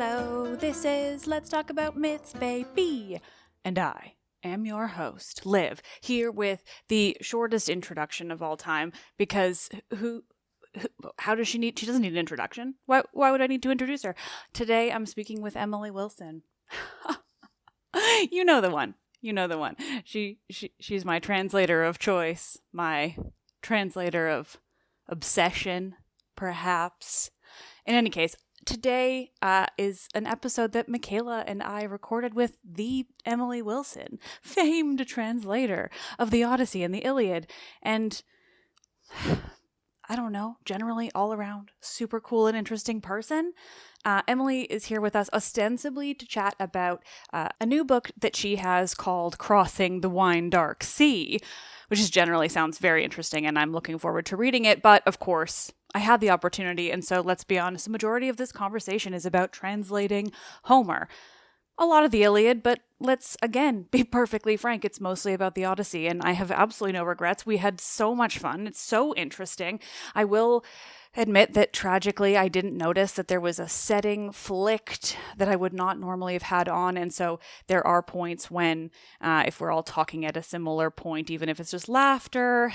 Hello, this is Let's Talk About Myths, baby. And I am your host, Liv, here with the shortest introduction of all time, because how does she doesn't need an introduction. Why would I need to introduce her? Today I'm speaking with Emily Wilson. You know the one. She's my translator of choice, my translator of obsession, perhaps. In any case, today is an episode that Michaela and I recorded with the Emily Wilson, famed translator of the Odyssey and the Iliad, and I don't know, generally all around super cool and interesting person. Emily is here with us ostensibly to chat about a new book that she has called Crossing the Wine Dark Sea, which generally sounds very interesting, and I'm looking forward to reading it. But of course, I had the opportunity, and so let's be honest, the majority of this conversation is about translating Homer. A lot of the Iliad, but let's, again, be perfectly frank, it's mostly about the Odyssey, and I have absolutely no regrets. We had so much fun. It's so interesting. I will admit that tragically I didn't notice that there was a setting flicked that I would not normally have had on, and so there are points when, if we're all talking at a similar point, even if it's just laughter,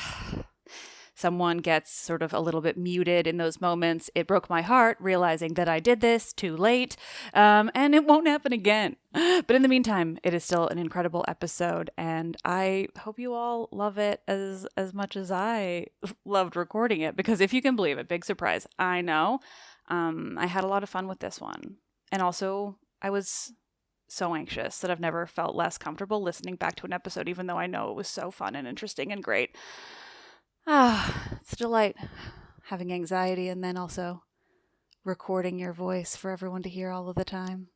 someone gets sort of a little bit muted in those moments. It broke my heart realizing that I did this too late, and it won't happen again. But in the meantime, it is still an incredible episode, and I hope you all love it as much as I loved recording it, because if you can believe it, big surprise, I know. I had a lot of fun with this one. And also, I was so anxious that I've never felt less comfortable listening back to an episode, even though I know it was so fun and interesting and great. It's a delight having anxiety and then also recording your voice for everyone to hear all of the time.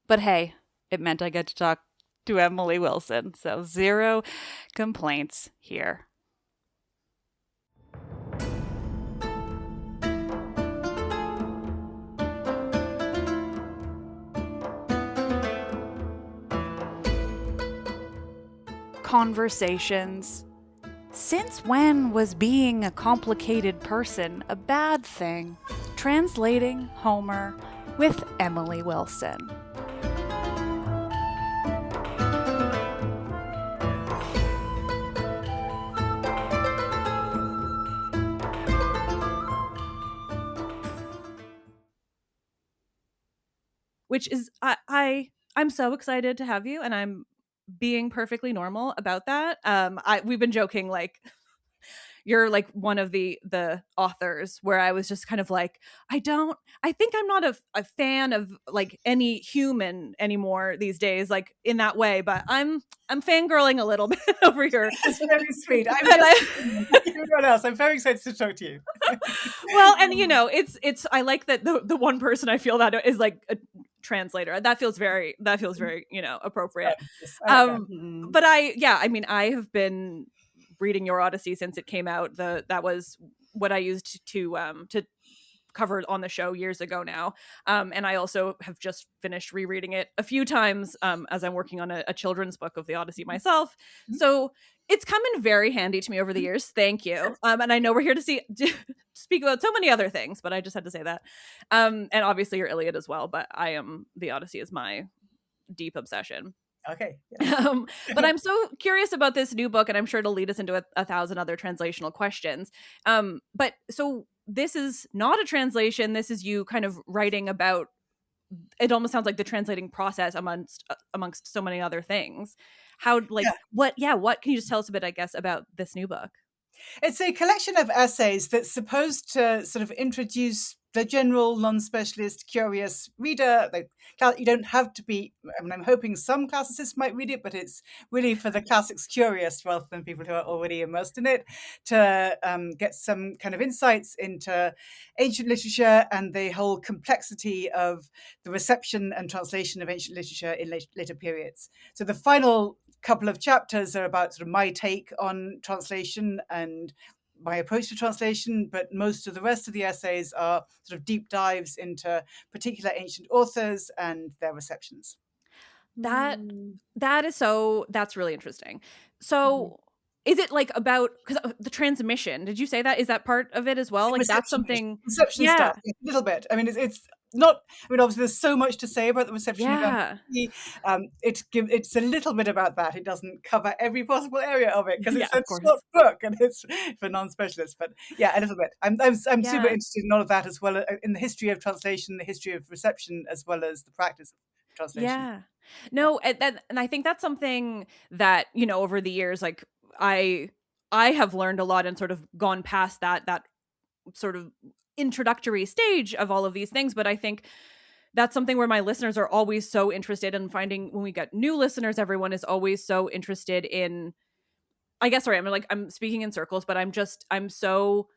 But hey, it meant I get to talk to Emily Wilson, so zero complaints here. Conversations. Since when was being a complicated person a bad thing? Translating Homer with Emily Wilson. Which is, I'm so excited to have you, and I'm being perfectly normal about that. We've been joking, like, you're like one of the authors where I was just kind of like, I think I'm not a fan of like any human anymore these days, like in that way, but I'm fangirling a little bit over here. It's very sweet. Everyone else, I'm very excited to talk to you. Well, and you know, it's I like that the one person I feel that is like a translator. That feels very, you know, appropriate. But I mean, I have been reading your Odyssey since it came out. That was what I used to cover on the show years ago now. And I also have just finished rereading it a few times as I'm working on a children's book of the Odyssey myself. So it's come in very handy to me over the years. Thank you. And I know we're here to speak about so many other things, but I just had to say that. And obviously your Iliad as well, but the Odyssey is my deep obsession. Okay. Yeah. But I'm so curious about this new book, and I'm sure it'll lead us into a thousand other translational questions. But so this is not a translation. This is you kind of writing about, it almost sounds like the translating process amongst so many other things. What can you just tell us a bit, I guess, about this new book? It's a collection of essays that's supposed to sort of introduce the general non-specialist curious reader. Like, you don't have to be, I mean, I'm hoping some classicists might read it, but it's really for the classics curious rather than people who are already immersed in it, to get some kind of insights into ancient literature and the whole complexity of the reception and translation of ancient literature in later periods. So the final couple of chapters are about sort of my take on translation and my approach to translation, but most of the rest of the essays are sort of deep dives into particular ancient authors and their receptions. That's really interesting. So is it like about, because the transmission, did you say that? Is that part of it as well? Like that's something. Reception stuff, a little bit. I mean, it's not, I mean, obviously there's so much to say about the reception of Yeah. empathy. It's a little bit about that. It doesn't cover every possible area of it because Yeah, it's a of course. short book and it's for non-specialists. But yeah, a little bit. I'm super Yeah. interested in all of that, as well in the history of translation, the history of reception, as well as the practice of translation. Yeah. Yeah. No, and I think that's something that, over the years, like I I have learned a lot and sort of gone past that sort of introductory stage of all of these things, but I think that's something where my listeners are always so interested in finding. When we get new listeners, everyone is always so interested in, I guess, sorry, I'm speaking in circles, but I'm so,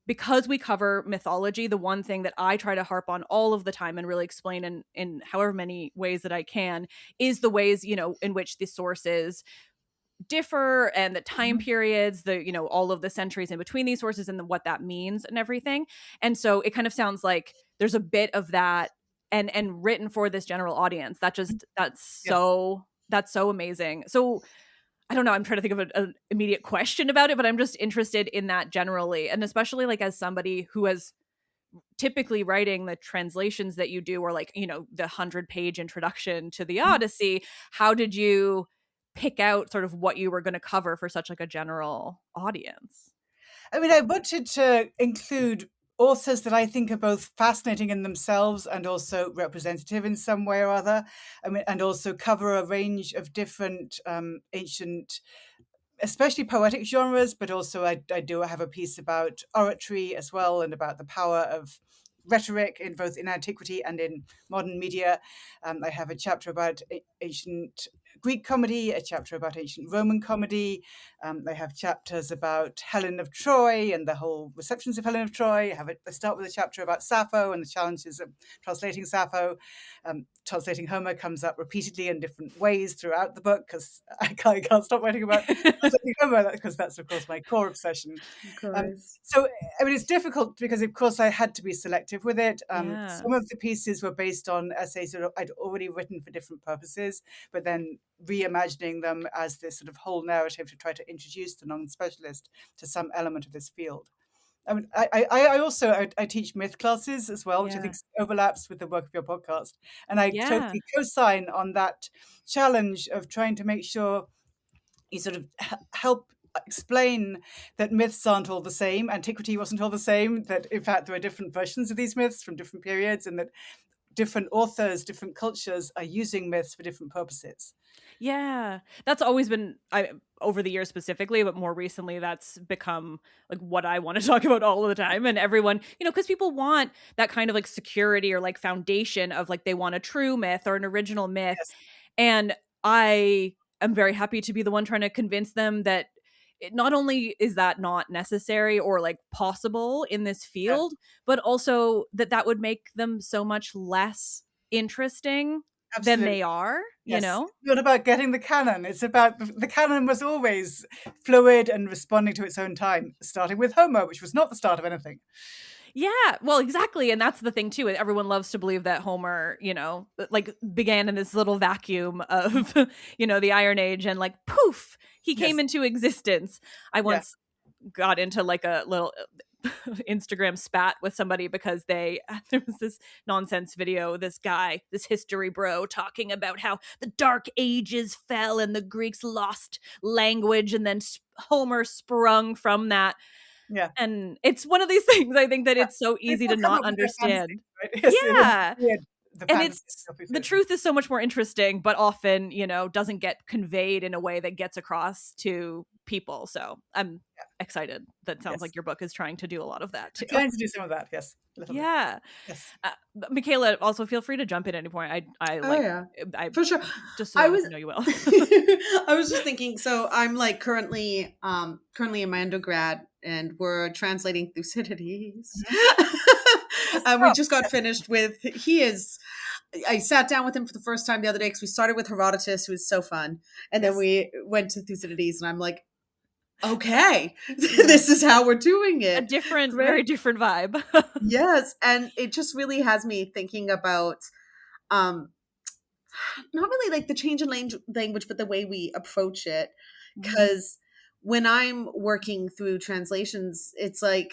because we cover mythology, the one thing that I try to harp on all of the time and really explain in however many ways that I can is the ways, in which the sources differ, and the time Mhm. periods, the, all of the centuries in between these sources, and what that means and everything. And so it kind of sounds like there's a bit of that, and written for this general audience. Yes. That's so amazing. So I don't know, I'm trying to think of an immediate question about it, but I'm just interested in that generally, and especially like as somebody who has typically writing the translations that you do, or like, the 100-page introduction to the Mhm. Odyssey. How did you pick out sort of what you were going to cover for such like a general audience? I mean, I wanted to include authors that I think are both fascinating in themselves and also representative in some way or other. I mean, and also cover a range of different ancient, especially poetic genres, but also I do have a piece about oratory as well, and about the power of rhetoric in both in antiquity and in modern media. I have a chapter about ancient Greek comedy, a chapter about ancient Roman comedy. I have chapters about Helen of Troy and the whole receptions of Helen of Troy. I start with a chapter about Sappho and the challenges of translating Sappho. Translating Homer comes up repeatedly in different ways throughout the book because I can't stop writing about translating Homer, because that's, of course, my core obsession. Of Um, course. so, I mean, it's difficult because, of course, I had to be selective with it. Yeah. Some of the pieces were based on essays that I'd already written for different purposes, but then reimagining them as this sort of whole narrative to try to introduce the non-specialist to some element of this field. I mean, I also I teach myth classes as well, which I Yeah. think overlaps with the work of your podcast, and I Yeah. totally co-sign on that challenge of trying to make sure you sort of help explain that myths aren't all the same. Antiquity wasn't all the same. That in fact there are different versions of these myths from different periods, and that different authors, different cultures are using myths for different purposes. Yeah. That's always been, over the years specifically, but more recently that's become like what I want to talk about all of the time. And everyone, because people want that kind of like security or like foundation of like, they want a true myth or an original myth. Yes, And I am very happy to be the one trying to convince them that not only is that not necessary or like possible in this yeah, field, but also that would make them so much less interesting than absolutely. they are, you Yes, know? it's not about getting the canon. It's about the canon was always fluid and responding to its own time, starting with Homer, which was not the start of anything. Yeah, well, exactly, and that's the thing too. Everyone loves to believe that Homer, like began in this little vacuum of, the Iron Age, and like poof, he came Yes, into existence. I yeah, once got into like a little Instagram spat with somebody because there was this nonsense video, this guy, this history bro, talking about how the Dark Ages fell and the Greeks lost language, and then Homer sprung from that. yeah. And it's one of these things, I think, that Yeah. it's so easy People to come not up with their fantasy, understand. right? Yes, it is Yeah. weird. The And fantasy it's of the self-existence. truth is so much more interesting, but often, doesn't get conveyed in a way that gets across to people. So I'm Yeah. excited. That sounds Yes. like your book is trying to do a lot of that I'm too. trying to do some of that. Yes, a little bit. Yeah. Yes. Michaela, also feel free to jump in at any point. I Oh like, yeah, I for sure. just so I you was know you will. I was just thinking, so I'm like currently in my undergrad and we're translating Thucydides. Mhm. That's And we tough. just got Yes. finished with I sat down with him for the first time the other day because we started with Herodotus, who was so fun. And then Yes. we went to Thucydides and I'm like, okay, Yeah. this is how we're doing A it. different, Great. very different vibe. Yes. And it just really has me thinking about um not really like the change in language, but the way we approach it. Mhm. Because when I'm working through translations, it's like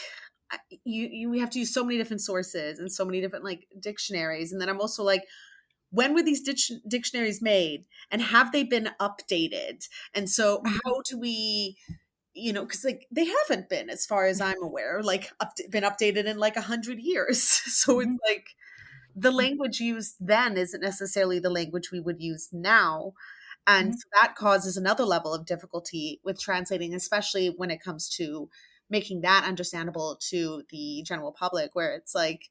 we have to use so many different sources and so many different like dictionaries. And then I'm also like, when were these dictionaries made, and have they been updated? And so how do we, because like they haven't been, as far as I'm aware, like been updated in like 100 years. So it's like the language used then isn't necessarily the language we would use now. And so that causes another level of difficulty with translating, especially when it comes to making that understandable to the general public, where it's like,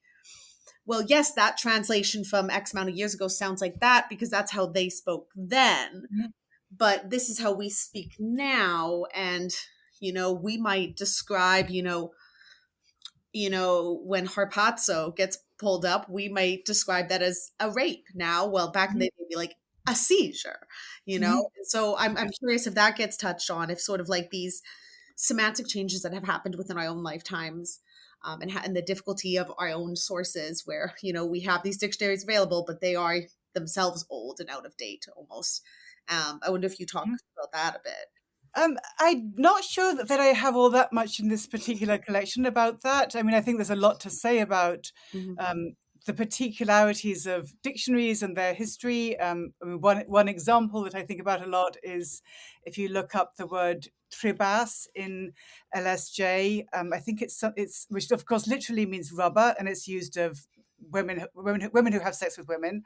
well, yes, that translation from X amount of years ago sounds like that because that's how they spoke then. But this is how we speak now. And, we might describe, when harpazo gets pulled up, we might describe that as a rape now. Well, back in the day, maybe like a seizure, So I'm curious if that gets touched on, if sort of like these semantic changes that have happened within our own lifetimes, and the difficulty of our own sources where, we have these dictionaries available, but they are themselves old and out of date almost. I wonder if you talk about that a bit. I'm not sure that I have all that much in this particular collection about that. I mean, I think there's a lot to say about the particularities of dictionaries and their history. I mean, one example that I think about a lot is if you look up the word tribas in LSJ, I think it's which of course literally means rubber, and it's used of women who have sex with women.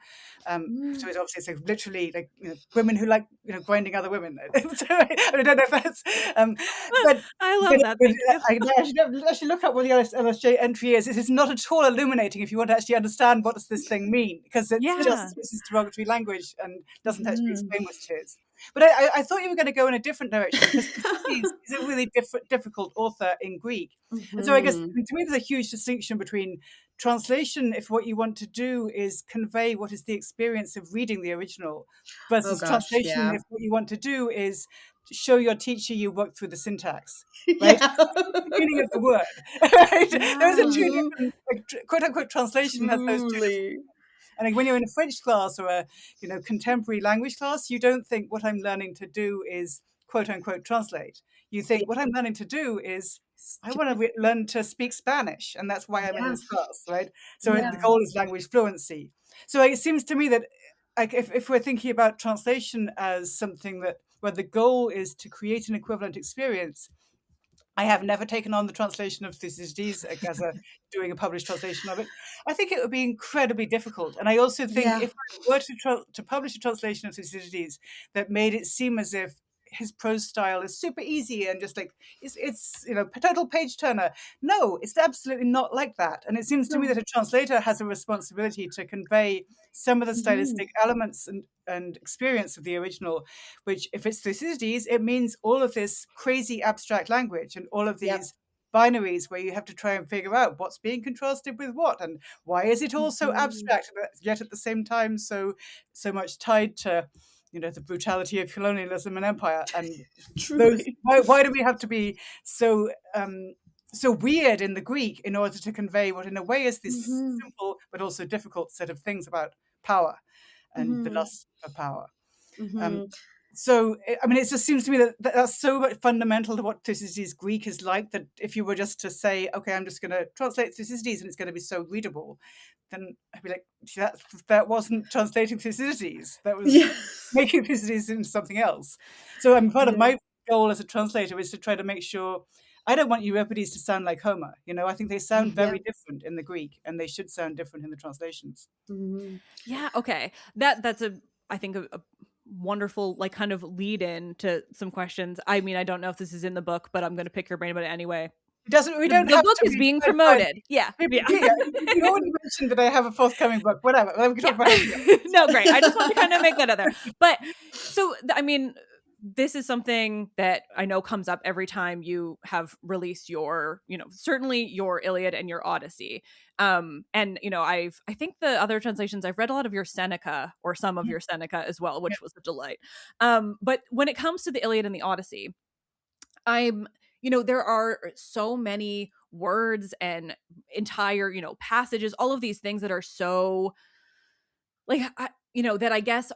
So it's obviously literally like women who like grinding other women. So, I don't know if that's but I love that. Thank you. I actually look up what the LSJ entry is. It is not at all illuminating if you want to actually understand what does this thing mean, because it's just this is derogatory language and doesn't actually explain what it is. But I thought you were going to go in a different direction, because Thucydides is a really difficult author in Greek. And so I guess to me there's a huge distinction between translation, if what you want to do is convey what is the experience of reading the original, versus translation if what you want to do is show your teacher you worked through the syntax, right? The beginning of the word, right? Those are two different, like, quote unquote, translation has those two different. And like when you're in a French class or a contemporary language class, you don't think what I'm learning to do is quote unquote translate. You think what I'm learning to do is I want to learn to speak Spanish, and that's why I'm in this class, right? So the goal is language fluency. So it seems to me that, like, if we're thinking about translation as something where the goal is to create an equivalent experience, I have never taken on the translation of Thucydides as doing a published translation of it. I think it would be incredibly difficult. And I also think if I were to publish a translation of Thucydides that made it seem as if his prose style is super easy and just like it's total page turner. No, it's absolutely not like that. And it seems to me that a translator has a responsibility to convey some of the stylistic elements and experience of the original, which, if it's Thucydides, it means all of this crazy abstract language and all of these binaries where you have to try and figure out what's being contrasted with what, and why is it all so abstract, yet at the same time so much tied to the brutality of colonialism and empire. And why do we have to be so weird in the Greek in order to convey what in a way is this simple but also difficult set of things about power and the lust for power? So, I mean, it just seems to me that that's so much fundamental to what Thucydides Greek is like, that if you were just to say, okay, I'm just going to translate Thucydides and it's going to be so readable, then I'd be like, that wasn't translating Thucydides. That was making Thucydides into something else. So part of my goal as a translator is to try to make sure I don't want Euripides to sound like Homer. I think they sound very different in the Greek, and they should sound different in the translations. Yeah. Okay. That's I think a wonderful like kind of lead in to some questions. I mean, I don't know if this is in the book, but I'm going to pick your brain about it anyway. The book is being promoted. Yeah. You already mentioned that I have a forthcoming book. Whatever. We can talk about it. No, great. I just want to kind of make that other. But so, I mean, this is something that I know comes up every time you have released your, certainly your Iliad and your Odyssey. And, I think the other translations, I've read a lot of your Seneca or some of your Seneca as well, which was a delight. But when it comes to the Iliad and the Odyssey, there are so many words and entire, passages, all of these things that are so like, that I guess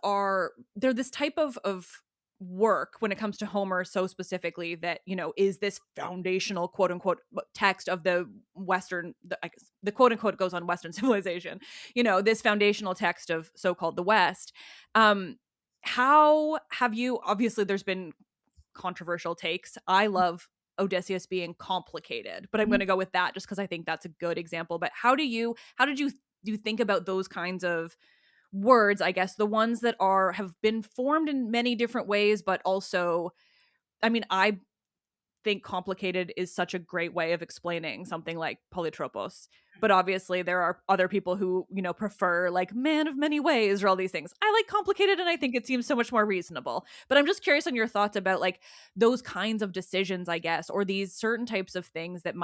they're this type of work when it comes to Homer so specifically that, is this foundational quote unquote text of the Western, I guess the quote unquote goes on Western civilization, this foundational text of so-called the West. How have you, obviously there's been controversial takes. I love Odysseus being complicated, but I'm going to go with that just because I think that's a good example. But how did you think about those kinds of words, I guess, the ones that have been formed in many different ways, but also, I mean, I think complicated is such a great way of explaining something like polytropos. But obviously there are other people who, prefer like man of many ways or all these things. I like complicated and I think it seems so much more reasonable. But I'm just curious on your thoughts about like those kinds of decisions, I guess, or these certain types of things that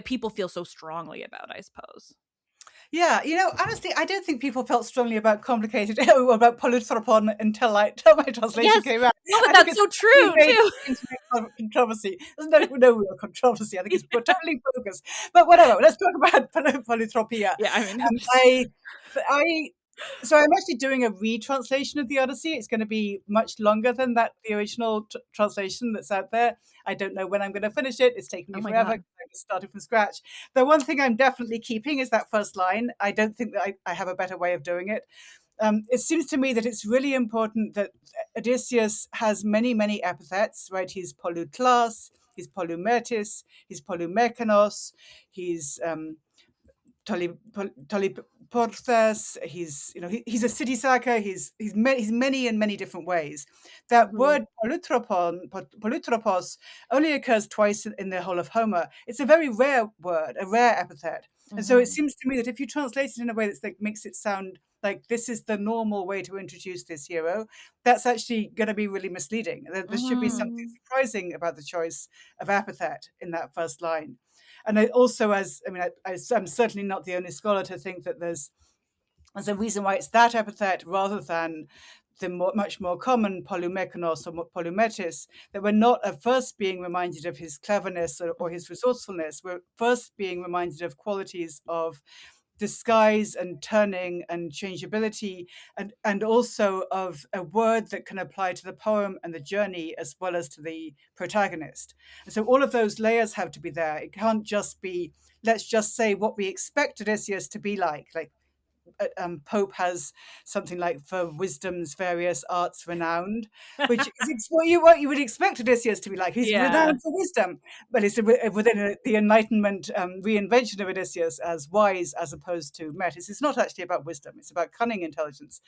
people feel so strongly about, I suppose. Yeah, honestly, I don't think people felt strongly about complicated or about polytropon until my translation came out. No, but I think that's it's so true too. internet controversy. There's no real controversy. I think it's totally focused. But whatever. Let's talk about polytropia. Yeah, I mean, So I'm actually doing a retranslation of the Odyssey. It's going to be much longer than the original translation that's out there. I don't know when I'm going to finish it. It's taking me forever because I'm starting from scratch. The one thing I'm definitely keeping is that first line. I don't think that I have a better way of doing it. It seems to me that it's really important that Odysseus has many, many epithets, right? He's polyklas, he's polymetis, he's polymekanos, he's Polyporthus, he's a city sacker, he's many in many different ways. That word polytropos only occurs twice in the whole of Homer. It's a very rare word, a rare epithet. And so it seems to me that if you translate it in a way that's like makes it sound like this is the normal way to introduce this hero, that's actually going to be really misleading. There should be something surprising about the choice of epithet in that first line. And I also, I'm certainly not the only scholar to think that there's a reason why it's that epithet rather than the much more common polymekanos or polymetis, that we're not at first being reminded of his cleverness or his resourcefulness. We're first being reminded of qualities of disguise and turning and changeability, and also of a word that can apply to the poem and the journey as well as to the protagonist. And so all of those layers have to be there. It can't just be, let's just say what we expect Odysseus to be like Pope has something like for wisdom's various arts renowned, which is what you would expect Odysseus to be like. He's renowned for wisdom, but it's within the Enlightenment reinvention of Odysseus as wise as opposed to metis. It's not actually about wisdom; it's about cunning intelligence.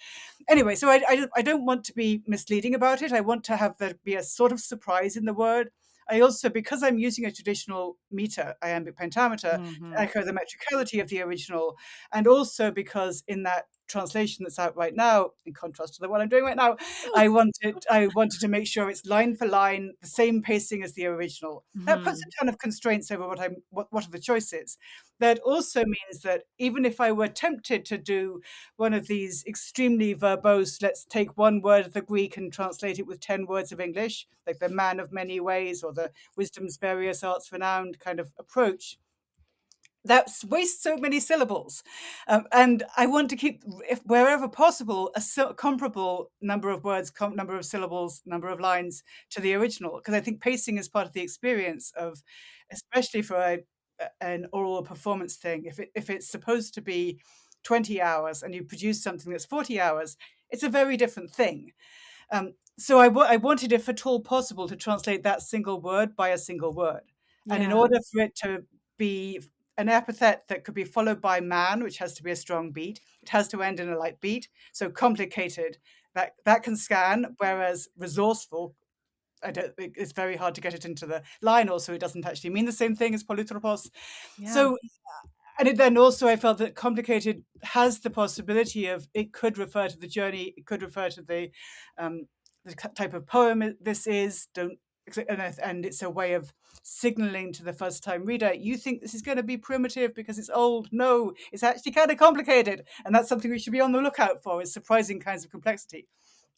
Anyway, so I don't want to be misleading about it. I want to have there be a sort of surprise in the word. I also, because I'm using a traditional meter, iambic pentameter, to echo the metricality of the original, and also because in that translation that's out right now, in contrast to the one I'm doing right now, I wanted to make sure it's line for line, the same pacing as the original. That puts a ton of constraints over what are the choices. That also means that even if I were tempted to do one of these extremely verbose, let's take one word of the Greek and translate it with 10 words of English, like the man of many ways or the wisdom's various arts renowned kind of approach, that wastes so many syllables. And I want to keep, wherever possible, a comparable number of words, number of syllables, number of lines to the original, because I think pacing is part of the experience of, especially for an oral performance thing. If it's supposed to be 20 hours and you produce something that's 40 hours, it's a very different thing. So I wanted, if at all possible, to translate that single word by a single word. And in order for it to be an epithet that could be followed by man, which has to be a strong beat, it has to end in a light beat. So complicated, that can scan, whereas resourceful, it's very hard to get it into the line. Also, it doesn't actually mean the same thing as polytropos. So, and then also I felt that complicated has the possibility of, it could refer to the journey, it could refer to the type of poem this is, and it's a way of signaling to the first time reader, you think this is going to be primitive because it's old. No, it's actually kind of complicated. And that's something we should be on the lookout for, is surprising kinds of complexity.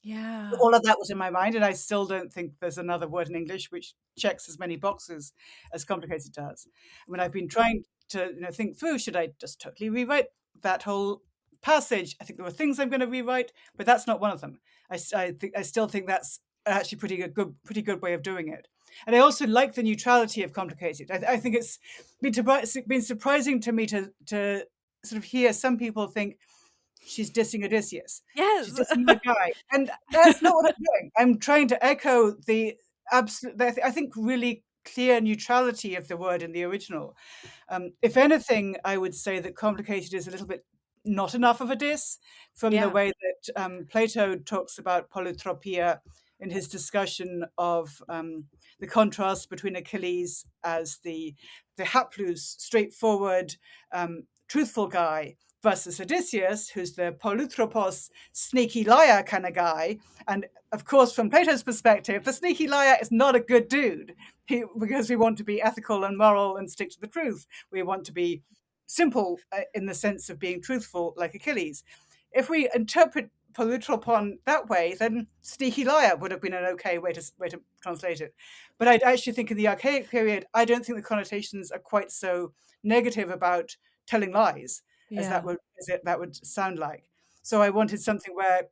Yeah. All of that was in my mind, and I still don't think there's another word in English which checks as many boxes as complicated does. I mean, I've been trying to think through, should I just totally rewrite that whole passage? I think there were things I'm going to rewrite, but that's not one of them. I still think that's actually pretty good way of doing it. And I also like the neutrality of complicated. I think it's been surprising to me to sort of hear some people think she's dissing Odysseus. Yes. She's dissing the guy. And that's not what I'm doing. I'm trying to echo the absolute, I think, really clear neutrality of the word in the original. If anything, I would say that complicated is a little bit not enough of a diss from the way that Plato talks about polytropia in his discussion of the contrast between Achilles as the hapless, straightforward, truthful guy versus Odysseus, who's the polytropos, sneaky liar kind of guy. And of course, from Plato's perspective, the sneaky liar is not a good dude because we want to be ethical and moral and stick to the truth. We want to be simple in the sense of being truthful, like Achilles. If we interpret polytropon that way, then sneaky liar would have been an okay way to translate it. But I actually think in the archaic period, I don't think the connotations are quite so negative about telling lies as that would sound like. So I wanted something where,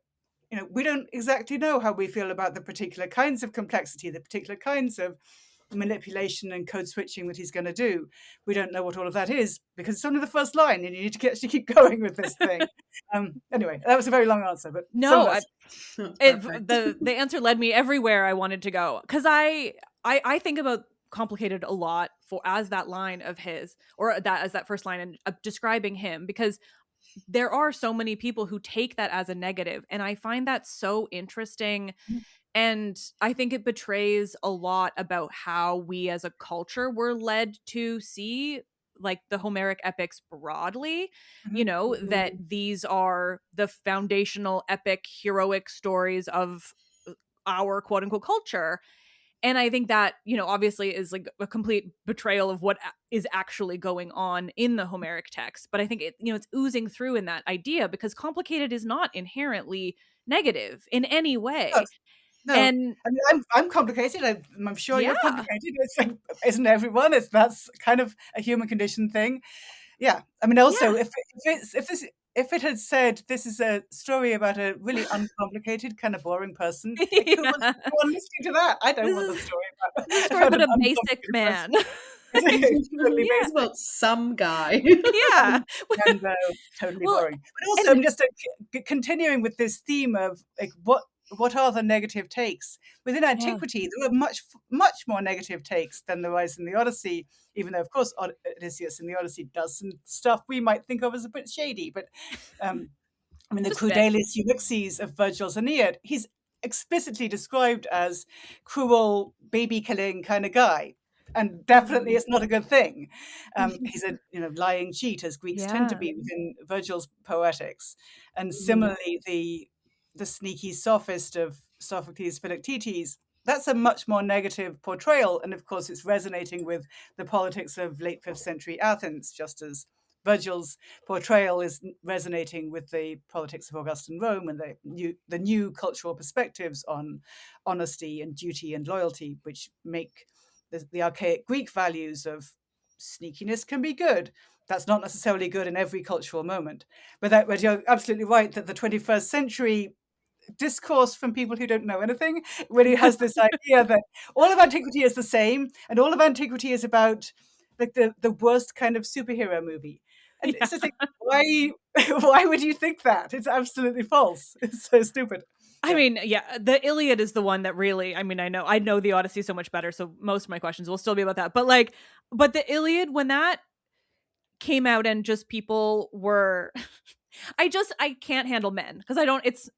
we don't exactly know how we feel about the particular kinds of complexity, the particular kinds of manipulation and code switching that he's going to do. We don't know what all of that is because it's only the first line and you need to actually keep going with this thing. Anyway, that was a very long answer, but no, the answer led me everywhere I wanted to go, because I think about complicated a lot as that line of his, or that as that first line and describing him, because there are so many people who take that as a negative, and I find that so interesting. And I think it betrays a lot about how we as a culture were led to see like the Homeric epics broadly, that these are the foundational epic heroic stories of our quote unquote culture. And I think that, obviously is like a complete betrayal of what is actually going on in the Homeric text. But I think it's oozing through in that idea, because complicated is not inherently negative in any way. No, and I mean, I'm complicated. I'm sure you're complicated. Isn't everyone? That's kind of a human condition thing. Yeah. I mean, also, if it had said this is a story about a really uncomplicated, kind of boring person, who wants listening to that? I don't want the story about a basic man. It's about some guy. And totally boring. But also, I'm just continuing with this theme of like what are the negative takes within antiquity? There were much more negative takes than there was in the Odyssey, even though of course Odysseus in the Odyssey does some stuff we might think of as a bit shady. But I mean, the Crudalis Ulysses of Virgil's Aeneid, he's explicitly described as cruel, baby killing kind of guy. And definitely it's not a good thing. He's a lying cheat, as Greeks tend to be within Virgil's poetics. And similarly, the sneaky sophist of Sophocles' Philoctetes, that's a much more negative portrayal. And of course, it's resonating with the politics of late 5th century Athens, just as Virgil's portrayal is resonating with the politics of Augustan Rome and the new cultural perspectives on honesty and duty and loyalty, which make the archaic Greek values of sneakiness can be good. That's not necessarily good in every cultural moment. But you're absolutely right that the 21st century discourse from people who don't know anything really has this idea that all of antiquity is the same and all of antiquity is about like the worst kind of superhero movie. And it's just like, why would you think that? It's absolutely false. It's so stupid. I mean, the Iliad is the one that really, I mean, I know the Odyssey so much better, so most of my questions will still be about that. But the Iliad, when that came out and just people were I can't handle men, because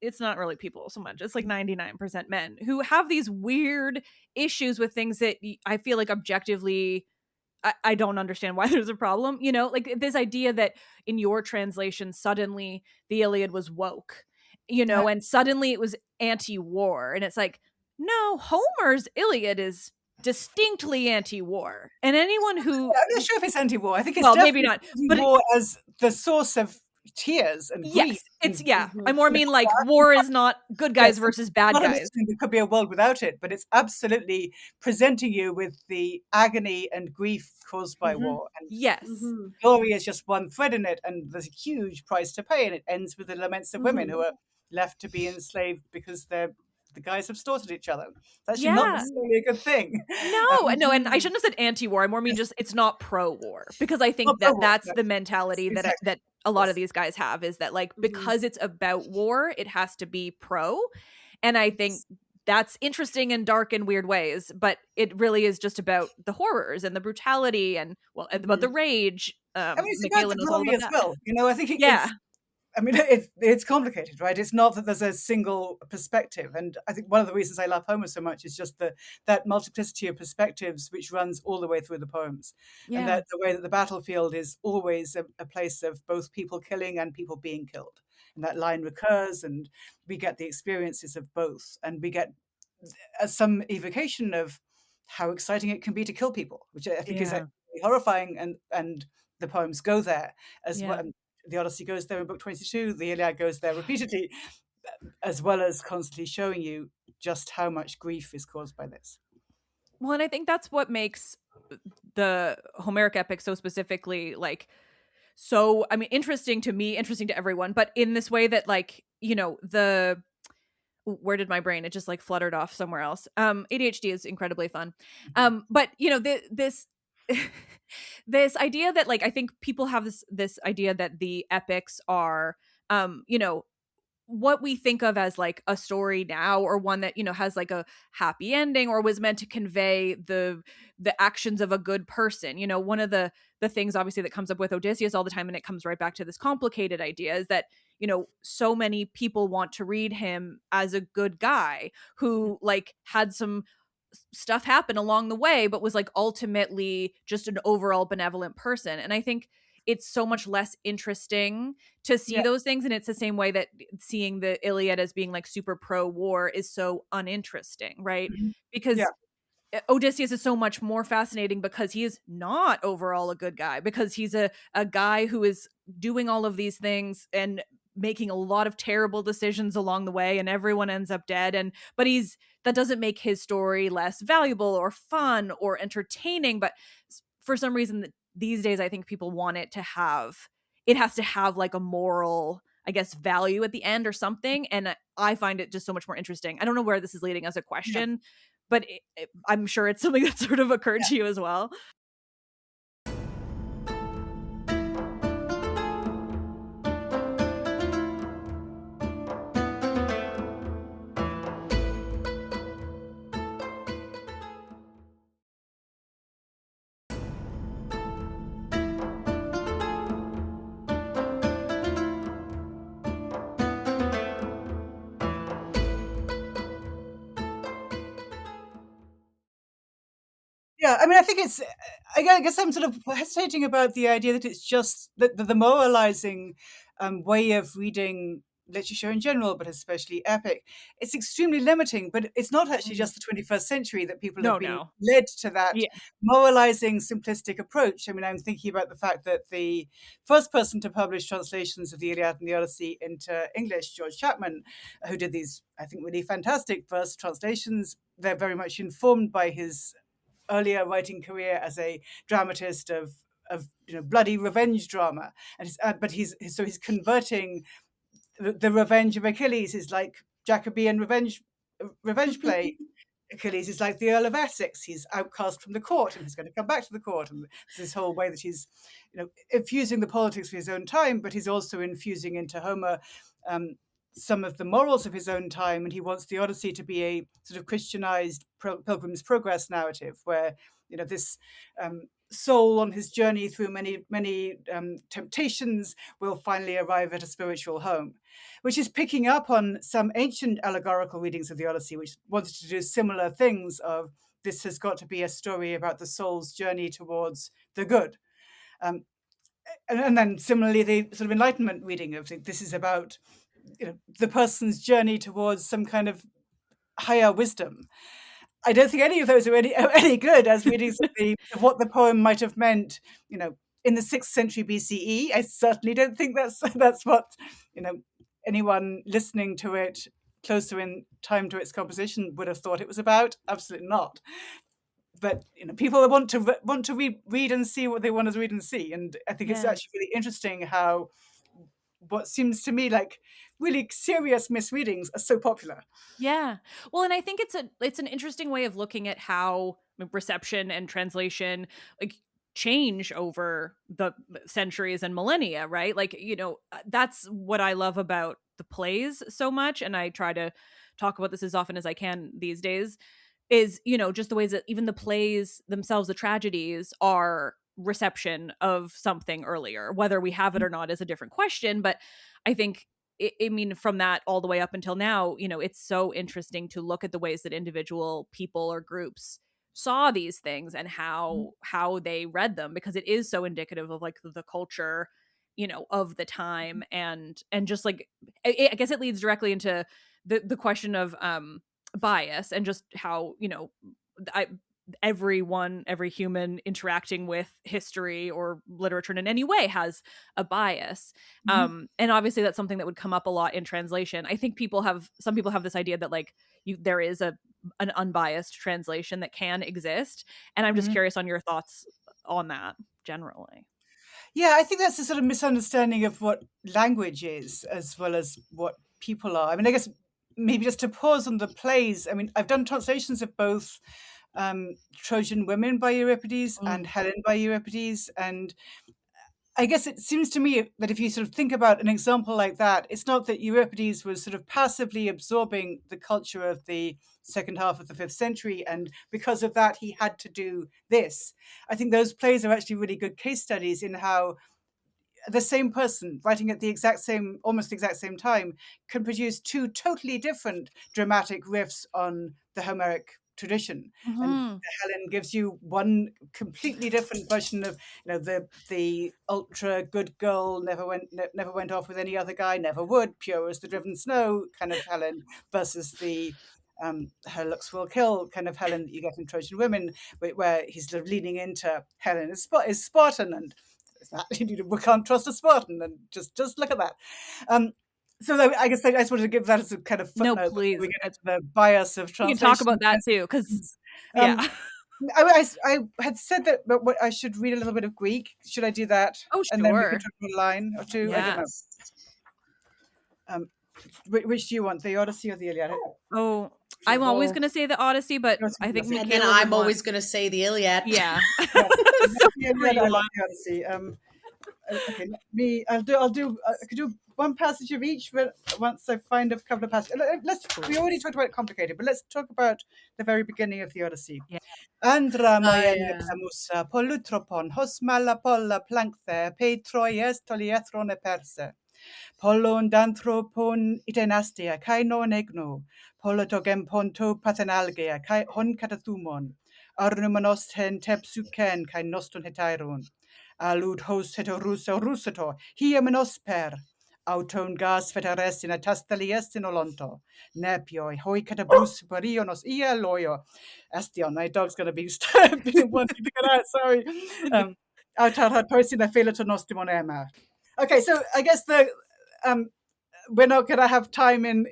it's not really people so much. It's like 99% men who have these weird issues with things that I feel like objectively I don't understand why there's a problem, like this idea that in your translation suddenly the Iliad was woke, and suddenly it was anti-war, and it's like, no, Homer's Iliad is distinctly anti-war, and anyone who I'm not sure if it's anti-war. I think it's maybe not, but war as the source of tears and grief. It's I more mean like war is not good guys versus bad guys. There could be a world without it, but it's absolutely presenting you with the agony and grief caused by war. And glory is just one thread in it, and there's a huge price to pay, and it ends with the laments of women who are left to be enslaved because their the guys have slaughtered each other. It's actually not Yeah. necessarily a good thing. No, and I shouldn't have said anti-war. I more mean just it's not pro-war, because I think Not that pro-war, that's no. the mentality that Exactly. that a lot Yes. of these guys have, is that like Mhm. because it's about war, it has to be pro. And I think that's interesting in dark and weird ways, but it really is just about the horrors and the brutality and about the rage. I mean, it's about Michaela the knows all glory about as that. well. You know, I think Yeah. I mean, it's complicated, right? It's not that there's a single perspective. And I think one of the reasons I love Homer so much is just that multiplicity of perspectives which runs all the way through the poems. And Yeah. that the way that the battlefield is always a place of both people killing and people being killed. And that line recurs, and we get the experiences of both. And we get some evocation of how exciting it can be to kill people, which I think is Yeah. actually horrifying. And the poems go there as Yeah. well. The Odyssey goes there in book 22, the Iliad goes there repeatedly, as well as constantly showing you just how much grief is caused by this. Well, and I think that's what makes the Homeric epic so specifically like so, I mean, interesting to me, interesting to everyone, but in this way that like, where did my brain, it just like fluttered off somewhere else. ADHD is incredibly fun. But this this idea that like I think people have this idea that the epics are what we think of as like a story now, or one that has like a happy ending, or was meant to convey the actions of a good person. One of the things obviously that comes up with Odysseus all the time, and it comes right back to this complicated idea, is that so many people want to read him as a good guy who like had some stuff happen along the way, but was like ultimately just an overall benevolent person. And I think it's so much less interesting to see those things. And it's the same way that seeing the Iliad as being like super pro-war is so uninteresting, right? Because Odysseus is so much more fascinating because he is not overall a good guy, because he's a guy who is doing all of these things and making a lot of terrible decisions along the way, and everyone ends up dead. But that doesn't make his story less valuable or fun or entertaining. But for some reason these days, I think people want it has to have like a moral, I guess, value at the end or something. And I find it just so much more interesting. I don't know where this is leading as a question, but I'm sure it's something that sort of occurred to you as well. Yeah, I mean, I think I guess I'm sort of hesitating about the idea that it's just the moralizing way of reading literature in general, but especially epic. It's extremely limiting, but it's not actually just the 21st century that people have been led to that moralizing, simplistic approach. I mean, I'm thinking about the fact that the first person to publish translations of the Iliad and the Odyssey into English, George Chapman, who did these, I think, really fantastic verse translations. They're very much informed by his earlier writing career as a dramatist of bloody revenge drama, and but he's converting the revenge of Achilles is like Jacobean revenge play. Achilles is like the Earl of Essex. He's outcast from the court, and he's going to come back to the court. And this whole way that he's, infusing the politics of his own time, but he's also infusing into Homer some of the morals of his own time. And he wants the Odyssey to be a sort of Christianized Pilgrim's Progress narrative, where this soul on his journey through many temptations will finally arrive at a spiritual home, which is picking up on some ancient allegorical readings of the Odyssey, which wanted to do similar things of this has got to be a story about the soul's journey towards the good. And then similarly, the sort of Enlightenment reading of this is about the person's journey towards some kind of higher wisdom. I don't think any of those are any good as readings of what the poem might have meant, in the 6th century BCE. I certainly don't think that's what, anyone listening to it closer in time to its composition would have thought it was about. Absolutely not. But people want to read and see what they want to read and see, and I think it's actually really interesting how what seems to me like really serious misreadings are so popular. Yeah. Well, and I think it's an interesting way of looking at how reception and translation like change over the centuries and millennia, right? Like, that's what I love about the plays so much, and I try to talk about this as often as I can these days, is, just the ways that even the plays themselves, the tragedies, are reception of something earlier. Whether we have it or not is a different question, but I think I mean, from that all the way up until now, it's so interesting to look at the ways that individual people or groups saw these things and how they read them, because it is so indicative of like the culture, of the time. And just like I guess it leads directly into the question of bias, and just how I every human interacting with history or literature in any way has a bias. And obviously that's something that would come up a lot in translation. I think some people have this idea that like there is an unbiased translation that can exist, and I'm just curious on your thoughts on that generally. Yeah, I think that's a sort of misunderstanding of what language is as well as what people are. I mean, I guess maybe just to pause on the plays. I mean, I've done translations of both Trojan Women by Euripides and Helen by Euripides. And I guess it seems to me that if you sort of think about an example like that, it's not that Euripides was sort of passively absorbing the culture of the second half of the 5th century, and because of that, he had to do this. I think those plays are actually really good case studies in how the same person writing at the exact same, almost the exact same time, can produce two totally different dramatic riffs on the Homeric tradition. And Helen gives you one completely different version of, the ultra good girl, never went off with any other guy, never would, pure as the driven snow kind of Helen, versus the her looks will kill kind of Helen that you get in Trojan Women, where he's sort of leaning into Helen is Spartan, and we can't trust a Spartan, and just look at that. So I guess I just wanted to give that as a kind of footnote. No, please. We get into the bias of translation. We can talk about that too, because yeah. I had said that, but I should read a little bit of Greek. Should I do that? Oh, sure. And then we can talk about a line or two. Yes. I don't know. Which do you want, the Odyssey or the Iliad? Oh, I'm always going to say the Odyssey, but I think and then I'm always going to say the Iliad. Yeah. The Iliad, I like the Odyssey. Okay, I could do one passage of each, but once I find a couple of passages. We already talked about it complicated, but let's talk about the very beginning of the Odyssey. Yeah. Andra musa polutropon hosmala polla plankthe petroies toliethrone perse. Pollon danthropon itenastia kai non egno, polotogem ponto pathenalgea kai hon katathumon, arnumanos hen tepsuken kai noston hetairon, alud hos heterusa rusato, hiamenos per, auton gas fetares in atastalies in olonto, nepioi hoi katabus perionos ia loyo. Estion, my dog's going to be wanting to get out, sorry. Autar had posted a felatonos timon ema. Okay, so I guess we're not going to have time in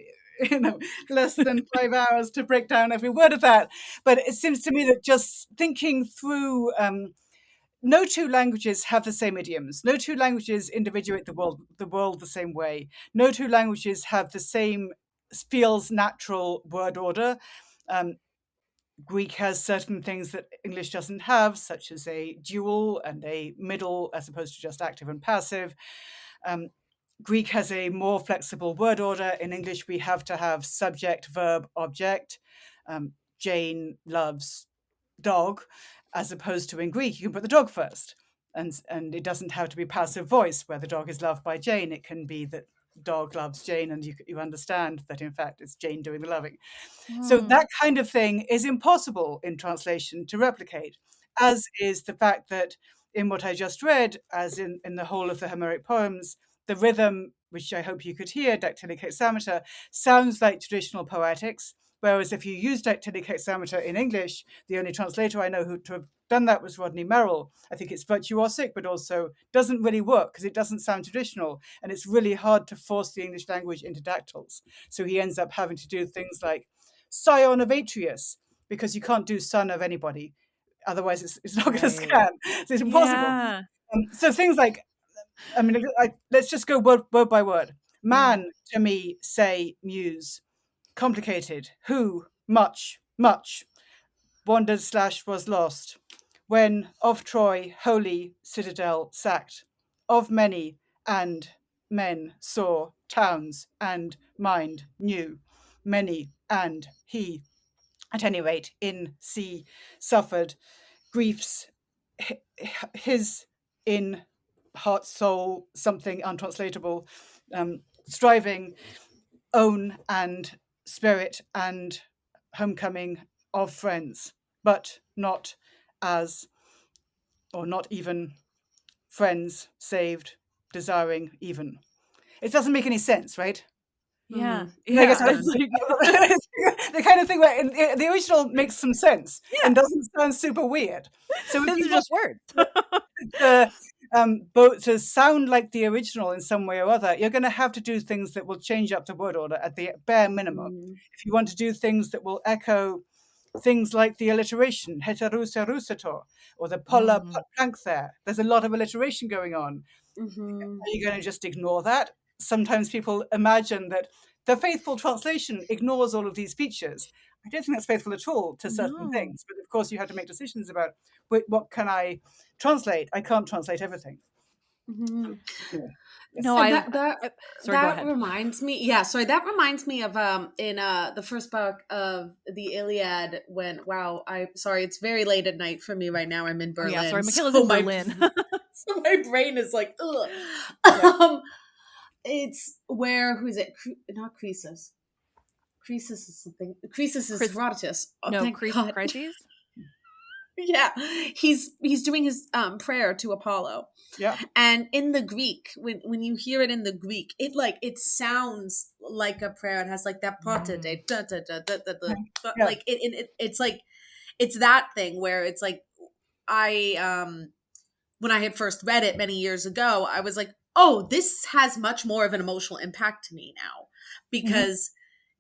less than 5 hours to break down every word of that. But it seems to me that just thinking through, no two languages have the same idioms. No two languages individuate the world the same way. No two languages have the same feels natural word order. Greek has certain things that English doesn't have, such as a dual and a middle, as opposed to just active and passive. Greek has a more flexible word order. In English, we have to have subject, verb, object. Jane loves dog, as opposed to in Greek, you can put the dog first. And it doesn't have to be passive voice where the dog is loved by Jane. It can be that dog loves Jane, and you understand that, in fact, it's Jane doing the loving. So that kind of thing is impossible in translation to replicate, as is the fact that in what I just read, as in the whole of the Homeric poems, the rhythm, which I hope you could hear, dactylic hexameter, sounds like traditional poetics, whereas if you use dactylic hexameter in English, the only translator I know who to have done that was Rodney Merrill. I think it's virtuosic, but also doesn't really work because it doesn't sound traditional, and it's really hard to force the English language into dactyls. So he ends up having to do things like scion of Atreus, because you can't do son of anybody. Otherwise, it's not going to scan. So it's impossible. Yeah. So things like I mean, let's just go word by word. Man, to me, say, muse. Complicated. Who, much, much. Wandered / was lost. When of Troy, holy citadel sacked. Of many and men saw towns and mind knew. Many and he, at any rate, in sea suffered griefs his in heart, soul, something untranslatable, striving, own and spirit and homecoming of friends, but not as, or not even friends saved, desiring even. It doesn't make any sense, right? Yeah. I guess Yeah. it's the kind of thing where the original makes some sense and doesn't sound super weird. So if These you are just words. to sound like the original in some way or other, you're going to have to do things that will change up the word order at the bare minimum. If you want to do things that will echo things like the alliteration, heterusa rusator, or the pola plank there's a lot of alliteration going on. Are you going to just ignore that? Sometimes people imagine that the faithful translation ignores all of these features. I don't think that's faithful at all to certain things, but of course you have to make decisions about what can I translate. I can't translate everything. No, sorry, go ahead. reminds me. Yeah, sorry, that reminds me of in the first book of the Iliad. When sorry, it's very late at night for me right now. I'm in Berlin. Yeah, sorry, Michaela's in Berlin. So my brain is like, ugh. It's where who's it? Not Croesus. Croesus is something. Croesus is Herodotus. Oh, no, God. Crises. Yeah, he's doing his prayer to Apollo. Yeah, and in the Greek, when you hear it in the Greek, it sounds like a prayer. It has like that like it's like it's that thing where it's like I when I had first read it many years ago, I was like, oh, this has much more of an emotional impact to me now because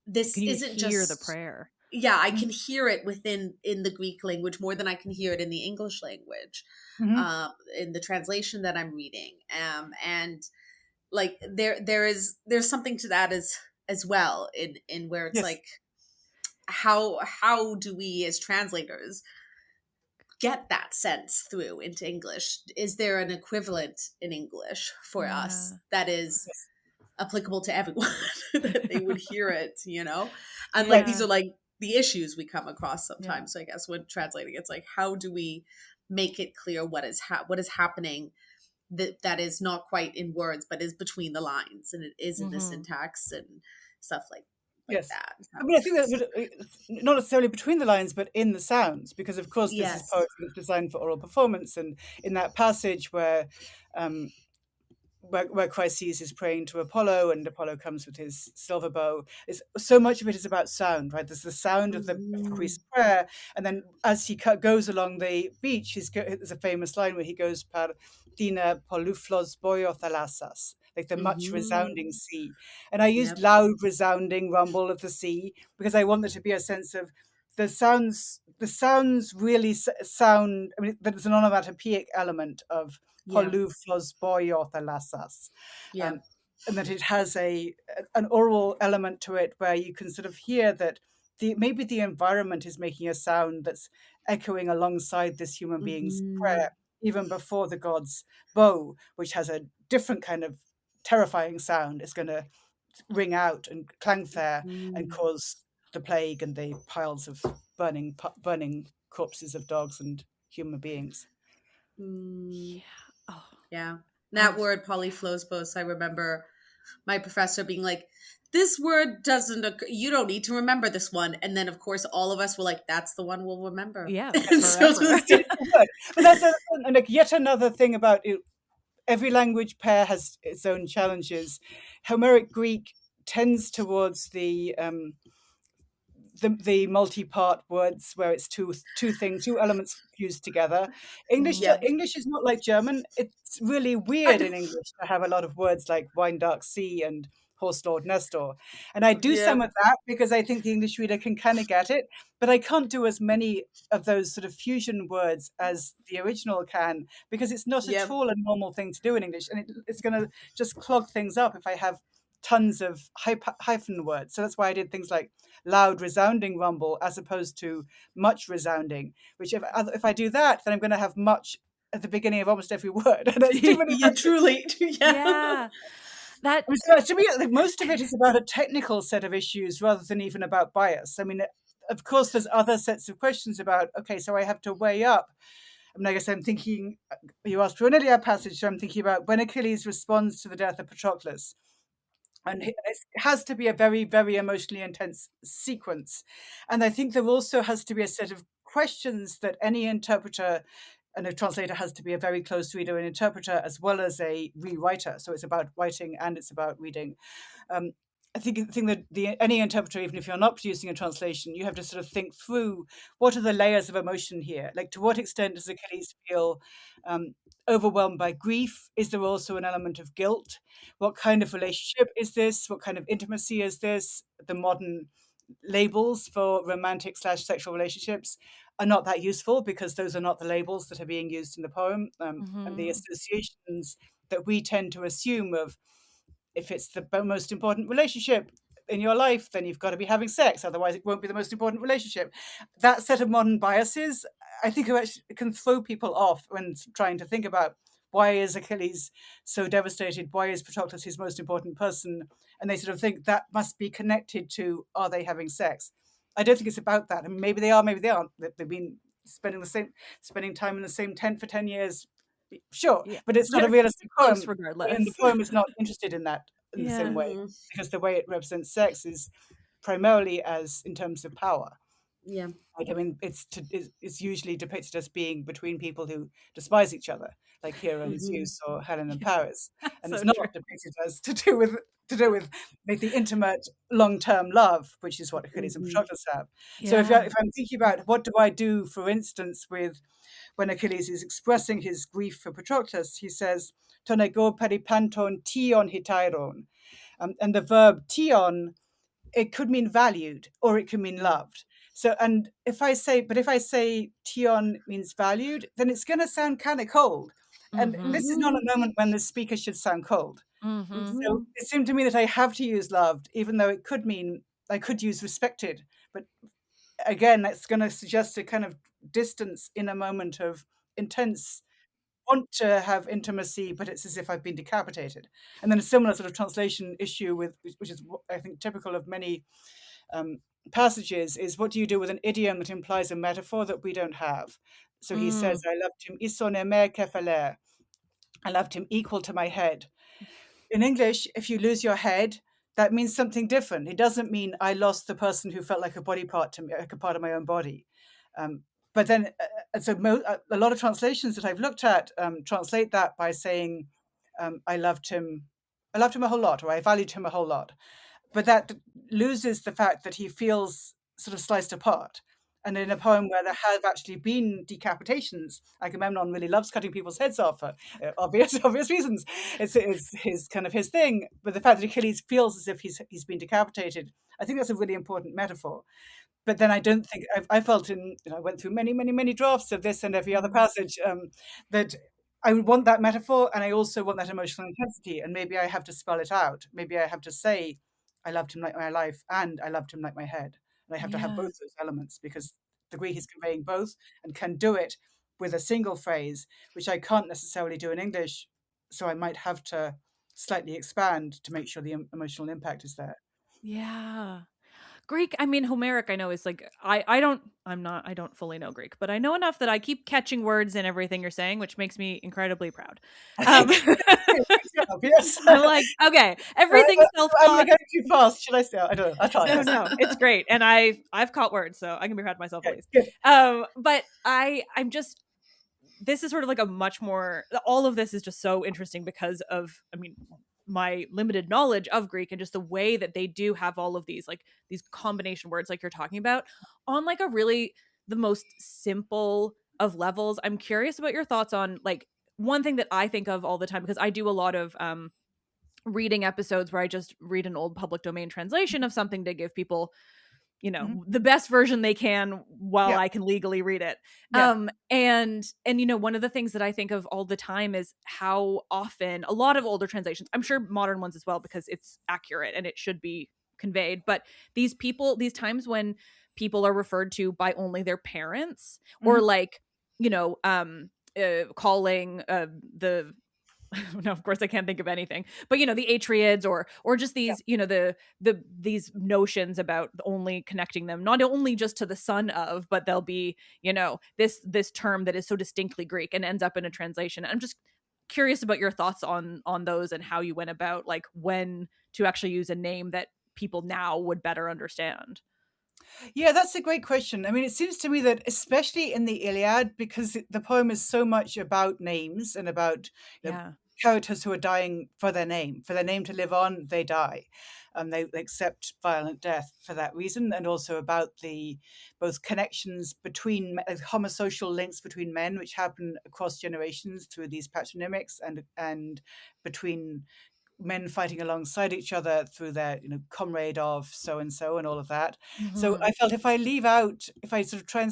this isn't just the prayer. Yeah, I can hear it in the Greek language more than I can hear it in the English language, in the translation that I'm reading. And like there's something to that as well in where it's like how do we as translators get that sense through into English? Is there an equivalent in English for us that is applicable to everyone that they would hear it, And like these are like the issues we come across sometimes. So I guess when translating, it's like, how do we make it clear what is happening that is not quite in words, but is between the lines, and it is in the syntax and stuff like that. I mean, I think that not necessarily between the lines, but in the sounds, because of course this is poetry that's designed for oral performance, and in that passage where Chryses is praying to Apollo, and Apollo comes with his silver bow. So much of it is about sound, right? There's the sound of the priest's prayer, and then as he goes along the beach, there's a famous line where he goes "par dina poluflos boiothalasas," like the much resounding sea. And I used loud, resounding rumble of the sea because I want there to be a sense of the sounds. The sounds really sound. I mean, there's an onomatopoeic element of poluflos boiothalasas, and that it has an oral element to it where you can sort of hear that maybe the environment is making a sound that's echoing alongside this human being's prayer, even before the god's bow, which has a different kind of terrifying sound, is going to ring out and clang there and cause the plague and the piles of burning corpses of dogs and human beings. That word polyphlospos, I remember my professor being like, this word doesn't occur. You don't need to remember this one. And then of course all of us were like, that's the one we'll remember. Yeah. But that's like yet another thing about it. Every language pair has its own challenges. Homeric Greek tends towards the multi-part words where it's two elements fused together. English is not like German. It's really weird in English to have a lot of words like wine dark sea and course, Lord Nestor. And I do some of that because I think the English reader can kind of get it, but I can't do as many of those sort of fusion words as the original can, because it's not at all a normal thing to do in English, and it's going to just clog things up if I have tons of hyphen words. So that's why I did things like loud resounding rumble as opposed to much resounding, which if I do that, then I'm going to have much at the beginning of almost every word. And that's too many words. Truly. Yeah. That So to me, most of it is about a technical set of issues rather than even about bias. I mean, of course, there's other sets of questions about, okay, so I have to weigh up. I mean, I guess I'm thinking, you asked for an Iliad passage, so I'm thinking about when Achilles responds to the death of Patroclus. And it has to be a very, very emotionally intense sequence. And I think there also has to be a set of questions that any interpreter and a translator has to be a very close reader and interpreter as well as a rewriter. So it's about writing and it's about reading. I think that any interpreter, even if you're not producing a translation, you have to sort of think through what are the layers of emotion here. Like, to what extent does Achilles feel overwhelmed by grief? Is there also an element of guilt? What kind of relationship is this? What kind of intimacy is this? The modern labels for romantic/sexual relationships are not that useful because those are not the labels that are being used in the poem. And the associations that we tend to assume of, if it's the most important relationship in your life, then you've got to be having sex, otherwise it won't be the most important relationship. That set of modern biases, I think, can throw people off when trying to think about, why is Achilles so devastated? Why is Patroclus his most important person? And they sort of think that must be connected to, are they having sex? I don't think it's about that. And maybe they are, maybe they aren't. They've been spending time in the same tent for 10 years. Sure, but it's not a realistic poem. Regardless. And the poem is not interested in that in the same way, because the way it represents sex is primarily as in terms of power. Yeah. Like, I mean, it's usually depicted as being between people who despise each other, like Hera and Zeus or Helen and Paris, and so it's not depicted as to do with like the intimate long-term love, which is what Achilles and Patroclus have. So if I'm thinking about what do I do, for instance, with when Achilles is expressing his grief for Patroclus, he says, "Ton ego peripanton tion hitairon," and the verb tion, it could mean valued or it could mean loved. So, and if I say tion means valued, then it's going to sound kind of cold. And this is not a moment when the speaker should sound cold. So it seemed to me that I have to use loved, even though it could mean I could use respected. But again, that's going to suggest a kind of distance in a moment of intense want to have intimacy, but it's as if I've been decapitated. And then a similar sort of translation issue which is, I think, typical of many passages, is what do you do with an idiom that implies a metaphor that we don't have? So he says, I loved him ison emer kefeler. I loved him equal to my head. In English, if you lose your head, that means something different. It doesn't mean I lost the person who felt like a body part to me, like a part of my own body. But then, a lot of translations that I've looked at translate that by saying, I loved him a whole lot, or I valued him a whole lot. But that loses the fact that he feels sort of sliced apart. And in a poem where there have actually been decapitations, Agamemnon really loves cutting people's heads off for obvious reasons. It's his kind of his thing. But the fact that Achilles feels as if he's been decapitated, I think that's a really important metaphor. But then I don't think I felt I went through many drafts of this and every other passage that I would want that metaphor, and I also want that emotional intensity. And maybe I have to spell it out. Maybe I have to say, I loved him like my life, and I loved him like my head. And I have to have both those elements, because the Greek is conveying both and can do it with a single phrase, which I can't necessarily do in English. So I might have to slightly expand to make sure the emotional impact is there. Yeah. Greek, I mean, Homeric, I know is like, I don't fully know Greek, but I know enough that I keep catching words in everything you're saying, which makes me incredibly proud. Yes. I'm like, okay, everything's self-taught. I'm going too fast. Should I say? I don't know. I'll try. No, it's great. And I've caught words, so I can be proud of myself at least. But I'm just, this is sort of like a much more, all of this is just so interesting because of, I mean, my limited knowledge of Greek and just the way that they do have all of these, like these combination words like you're talking about on like a really the most simple of levels. I'm curious about your thoughts on like one thing that I think of all the time, because I do a lot of reading episodes where I just read an old public domain translation of something to give people, you know, Mhm. the best version they can while Yeah. I can legally read it. Yeah. And you know, one of the things that I think of all the time is how often a lot of older translations, I'm sure modern ones as well, because it's accurate and it should be conveyed, but these times when people are referred to by only their parents, or Mhm. like, you know, calling the no, of course I can't think of anything, but you know, the Atriids, or just Yeah. these, you know, these notions about only connecting them not only just to the son of, but they'll be, you know, this term that is so distinctly Greek and ends up in a translation. I'm just curious about your thoughts on those, and how you went about like when to actually use a name that people now would better understand. Yeah, that's a great question. I mean, it seems to me that especially in the Iliad, because the poem is so much about names and about, you know, Yeah. characters who are dying for their name to live on, they die. They accept violent death for that reason, and also about the both connections between homosocial links between men, which happen across generations through these patronymics, and between men fighting alongside each other through their, you know, comrade of so and so and all of that. So Mhm. I felt if I sort of try and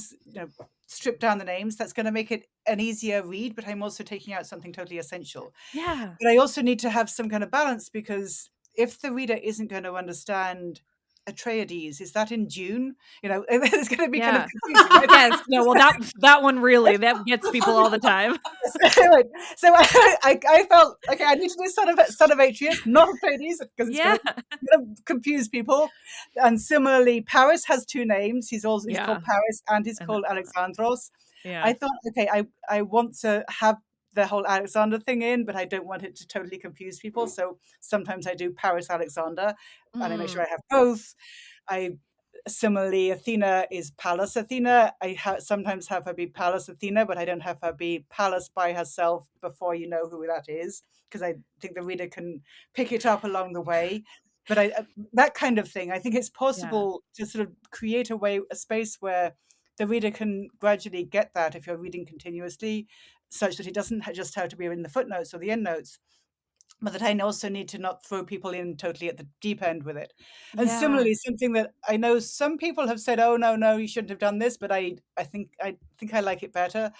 strip down the names, that's going to make it an easier read, but I'm also taking out something totally essential. Yeah. But I also need to have some kind of balance, because if the reader isn't going to understand Atreides, is that in June? You know, it's going to be kind of Yeah. confusing, right? Yes. No, well, that one really, that gets people all the time. Right. So I felt okay. I need to do son of Atreus, not Atreides, because it's Yeah. gonna confuse people. And similarly, Paris has two names. He's Yeah. called Paris and he's And called Alexandros. yeah. I thought, okay, I want to have the whole Alexander thing in, but I don't want it to totally confuse people. So sometimes I do Paris Alexander, and I make sure Mm. I have both. I Similarly, Athena is Pallas Athena. Sometimes have her be Pallas Athena, but I don't have her be Pallas by herself before you know who that is, because I think the reader can pick it up along the way. But that kind of thing, I think it's Yeah. possible to sort of create a space where the reader can gradually get that if you're reading continuously, such that it doesn't just have to be in the footnotes or the endnotes, but that I also need to not throw people in totally at the deep end with it. And Yeah. similarly, something that I know some people have said, "Oh no, no, you shouldn't have done this," but I think I like it better.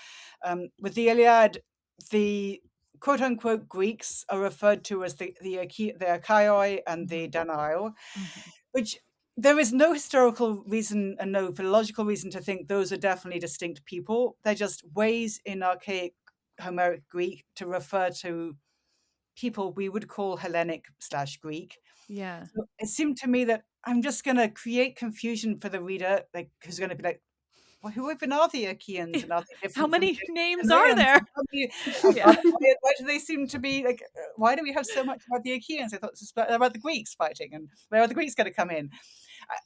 With the Iliad, the quote unquote Greeks are referred to as the Archaioi and the Mhm. Danaio, Mhm. which there is no historical reason and no philological reason to think those are definitely distinct people. They're just ways in archaic Homeric Greek to refer to people we would call Hellenic/Greek. Yeah. So it seemed to me that I'm just going to create confusion for the reader, like who's going to be like, well, who even are the Achaeans, and are they How different from many the names are Danaeans? there? Yeah. Why do they seem to be like? Why do we have so much about the Achaeans? I thought this was about the Greeks fighting, and where are the Greeks going to come in?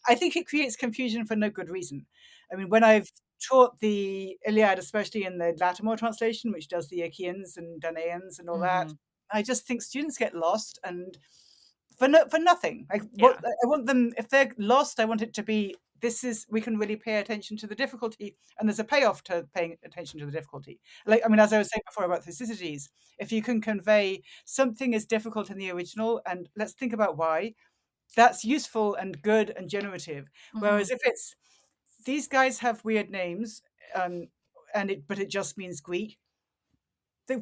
I think it creates confusion for no good reason. I mean, when I've taught the Iliad, especially in the Latimore translation, which does the Achaeans and Danaans and all that, Mhm. I just think students get lost, and for nothing. Yeah. I want them, if they're lost, I want it to be, we can really pay attention to the difficulty, and there's a payoff to paying attention to the difficulty. Like, I mean, as I was saying before about Thucydides, if you can convey something is difficult in the original, and let's think about why, that's useful and good and generative. Mhm. Whereas if it's these guys have weird names, um, but it just means Greek,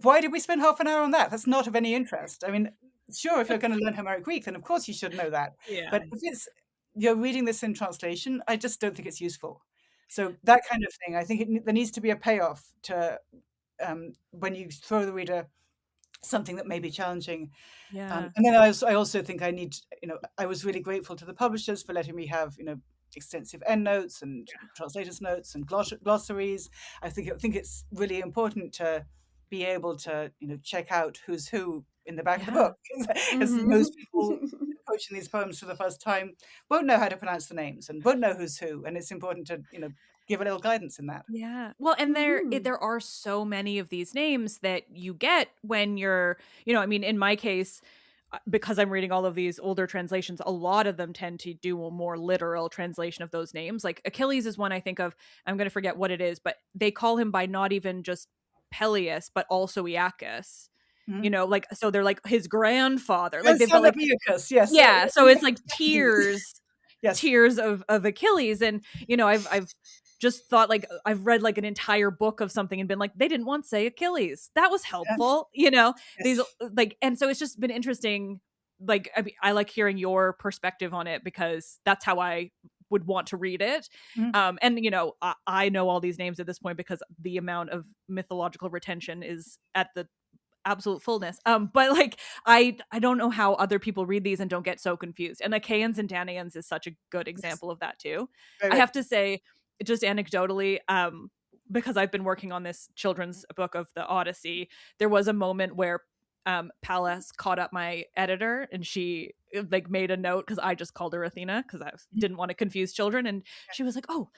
why did we spend half an hour on that? That's not of any interest. I mean, sure, if you're going to learn Homeric Greek, then of course you should know that. Yeah. But if you're reading this in translation, I just don't think it's useful. So that kind of thing, I think there needs to be a payoff to when you throw the reader something that may be challenging. Yeah. And then I also think I was really grateful to the publishers for letting me have, extensive endnotes and translators notes and glossaries. I think it's really important to be able to, check out who's who in the back of the Yeah. book, because Mhm. most people approaching these poems for the first time won't know how to pronounce the names and won't know who's who, and it's important to, give a little guidance in that. Yeah. Well, and Mhm. there are so many of these names that you get when you're, you know, I mean, in my case, because I'm reading all of these older translations, a lot of them tend to do a more literal translation of those names. Like Achilles is one I think of. I'm going to forget what it is, but they call him by not even just Peleus, but also Iacchus. Mhm. you know, like, so they're like his grandfather, like And they've got son of like, Aeacus, yes. yeah, so it's like tears Yes. of Achilles. And you know, I've just thought, like, I've read like an entire book of something and been like, they didn't once say Achilles, that was helpful, you know. These, Yes. like, and so it's just been interesting. Like, I mean, I like hearing your perspective on it because that's how I would want to read it. Mhm. And you know, I know all these names at this point because the amount of mythological retention is at the absolute fullness. But like, I don't know how other people read these and don't get so confused. And Achaeans and Danaans is such a good example of that too. Very I right. have to say, just anecdotally, because I've been working on this children's book of the Odyssey, there was a moment where Pallas caught up my editor, and she like made a note, because I just called her Athena because I didn't want to confuse children, and she was like, "Oh,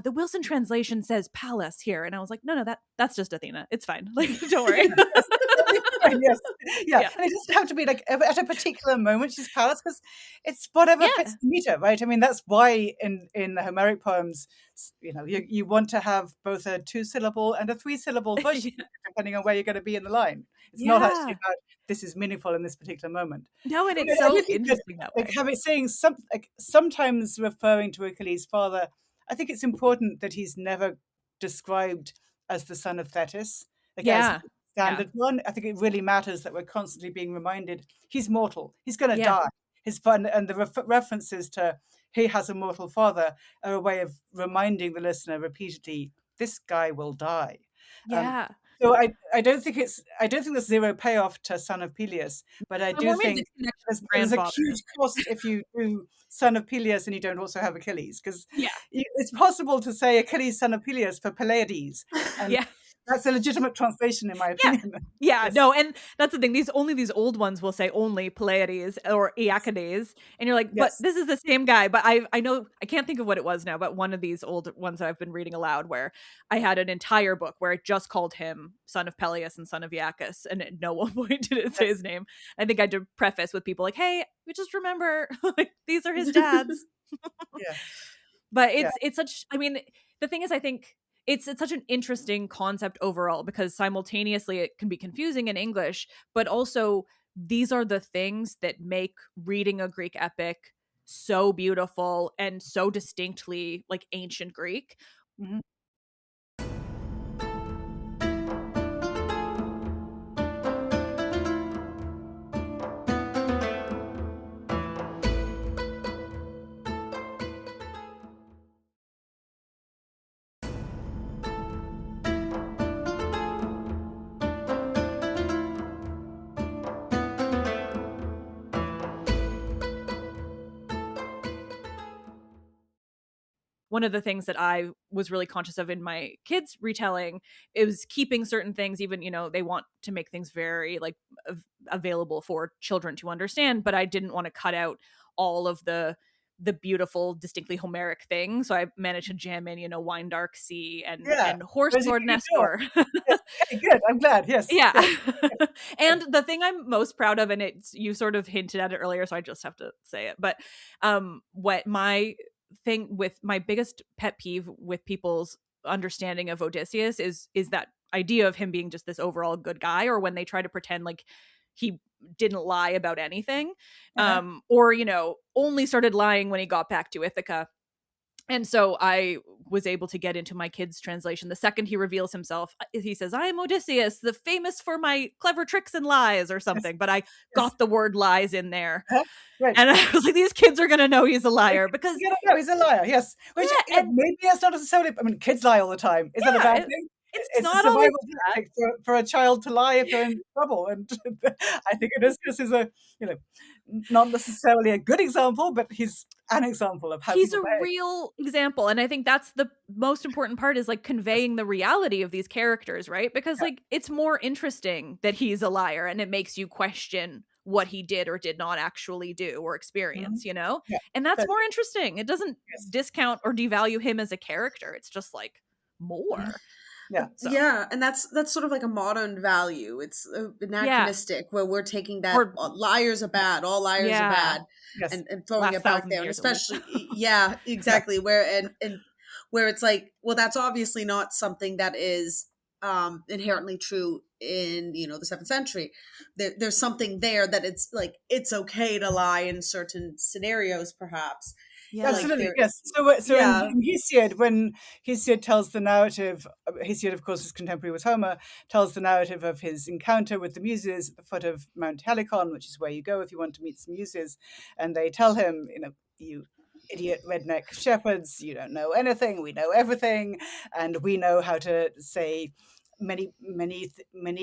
the Wilson translation says Pallas here," and I was like, "No, that's just Athena. It's fine. Like, don't worry." Yes. Yeah. Yeah. And it doesn't have to be like at a particular moment she's Pallas, because it's whatever Yeah. fits the meter, right? I mean, that's why in the Homeric poems, you know, you want to have both a 2-syllable and a 3-syllable version, Yeah. depending on where you're going to be in the line. It's not actually Yeah. about this is meaningful in this particular moment. No, and I mean, it's I do so think that, interesting that like, way. having saying some, like, sometimes referring to Achilles' father, I think it's important that he's never described as the son of Thetis, like as Yeah. standard one. I think it really matters that we're constantly being reminded he's mortal. He's going to Yeah. die. His fun and the references to he has a mortal father are a way of reminding the listener repeatedly this guy will die. Um, Yeah. so I don't think there's zero payoff to son of Peleus, but I I do more made think the connection there's, with there's a grandfather. huge cost if you do son of Peleus and you don't also have Achilles, because Yeah. it's possible to say Achilles son of Peleus for Pleiades, and Yeah. that's a legitimate translation in my Yeah. opinion. Yeah, Yes. no, and that's the thing. These old ones will say only Pleiades or Iacides, and you're like, but Yes. this is the same guy. But I know, I can't think of what it was now, but one of these old ones that I've been reading aloud, where I had an entire book where it just called him son of Peleus and son of Iacchus, and at no one point did it say his name. I think I had to preface with people like, hey, we just remember, like, these are his dads. Yeah. But Yeah. it's such, I mean, the thing is, I think it's such an interesting concept overall, because simultaneously it can be confusing in English, but also these are the things that make reading a Greek epic so beautiful and so distinctly like ancient Greek. Mhm. One of the things that I was really conscious of in my kids retelling is keeping certain things, even, you know, they want to make things very like available for children to understand, but I didn't want to cut out all of the beautiful, distinctly Homeric things. So I managed to jam in, you know, Wine Dark Sea Yeah. and Horse Whereas you Lord can do it. Nestor. Yes. Okay, good. I'm glad. Yes. Yeah. Yes. And the thing I'm most proud of, and it's, you sort of hinted at it earlier, so I just have to say it, but what my thing with my biggest pet peeve with people's understanding of Odysseus is that idea of him being just this overall good guy, or when they try to pretend like he didn't lie about anything, Uh-huh. or, you know, only started lying when he got back to Ithaca. And so I was able to get into my kid's translation. The second he reveals himself, he says, I am Odysseus, the famous for my clever tricks and lies, or Yes. something. But I Yes. got the word lies in there. Uh-huh. Right. And I was like, these kids are going to know he's a liar, because You don't know, he's a liar. Yes. Which, yeah, and maybe that's not necessarily. I mean, kids lie all the time. Is that a yeah, bad thing? it's It's a not always survival bad. tactic for a child to lie if they're in trouble, and I think Odysseus is a, you know, not necessarily a good example, but he's an example of how He's people a behave. real example. And I think that's the most important part, is like conveying the reality of these characters, right? Because Yeah. like it's more interesting that he's a liar, and it makes you question what he did or did not actually do or experience, Mhm. you know? Yeah. And that's But more interesting. It doesn't yes. discount or devalue him as a character. It's just like more. Yeah. So Yeah, and that's sort of like a modern value. It's anachronistic, where we're taking that Or liars are bad, all liars are yeah, bad, Yes. and throwing last it back 1,000 there. And years at least. especially, yeah, exactly. Where and where it's like, well, that's obviously not something that is inherently true in, you know, the 7th century. There's something there that it's like it's okay to lie in certain scenarios, perhaps. Yeah. Like Absolutely, there, yes. So yeah. in Hesiod, when Hesiod tells the narrative, Hesiod, of course, is contemporary with Homer, tells the narrative of his encounter with the Muses at the foot of Mount Helicon, which is where you go if you want to meet some Muses, and they tell him, you know, you idiot redneck shepherds, you don't know anything, we know everything, and we know how to say many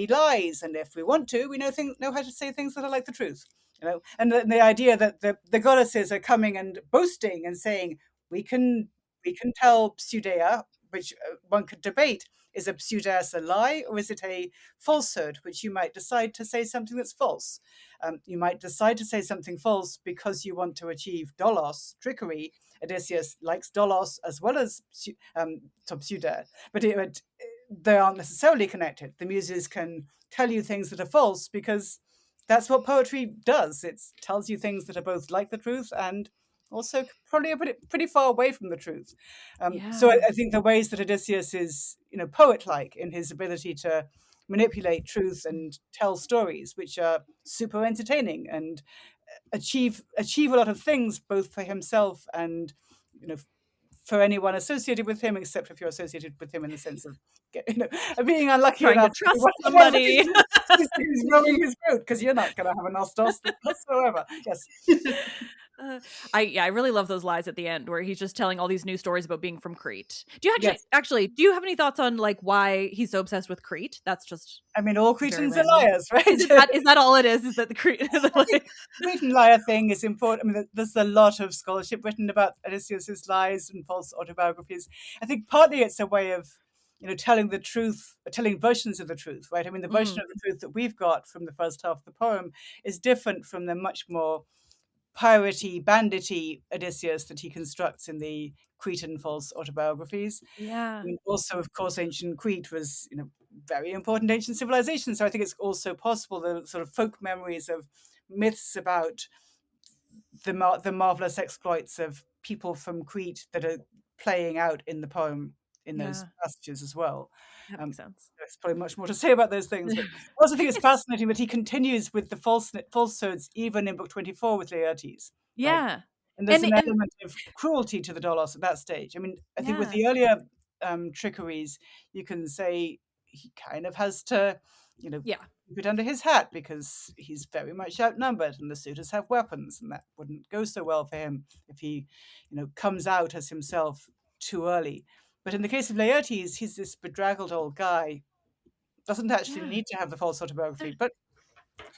lies, and if we want to, we know how to say things that are like the truth. You know, and the idea that the goddesses are coming and boasting and saying we can tell pseudeia, which one could debate, is a pseudeis a lie or is it a falsehood, which you might decide to say something that's false. You might decide to say something false because you want to achieve dolos, trickery. Odysseus likes dolos as well as pseudeia, but they aren't necessarily connected. The muses can tell you things that are false because that's what poetry does. It tells you things that are both like the truth and also probably a pretty far away from the truth. So I think the ways that Odysseus is, you know, poet-like in his ability to manipulate truth and tell stories, which are super entertaining and achieve a lot of things both for himself and, you know, for anyone associated with him, except if you're associated with him in the sense of, you know, being unlucky Trying to enough trust somebody. who's growing his throat, because you're not going to have a nostos whatsoever. Yes. I really love those lies at the end where he's just telling all these new stories about being from Crete. Do you Yes. actually do you have any thoughts on like why he's so obsessed with Crete? That's just I mean, all Cretans are random. liars, right? Is that all it is? Is that the Crete? Cretan liar thing is important. I mean, there's a lot of scholarship written about Odysseus's lies and false autobiographies. I think partly it's a way of, you know, telling the truth, telling versions of the truth, right? I mean, the version of the truth that we've got from the first half of the poem is different from the much more piratey, bandity Odysseus that he constructs in the Cretan false autobiographies. Yeah. I mean, also, of course, ancient Crete was, you know, very important ancient civilization. So I think it's also possible the sort of folk memories of myths about the marvelous exploits of people from Crete that are playing out in the poem in those passages as well. That makes sense. There's probably much more to say about those things, but I also think it's fascinating that he continues with the falsehoods even in book 24 with Laertes. Yeah. Right? And there's And an element of cruelty to the Dolos at that stage. I mean, I think with the earlier trickeries, you can say he kind of has to, you know, keep it under his hat because he's very much outnumbered and the suitors have weapons, and that wouldn't go so well for him if he, you know, comes out as himself too early. But in the case of Laertes, he's this bedraggled old guy, doesn't actually need to have the false autobiography, but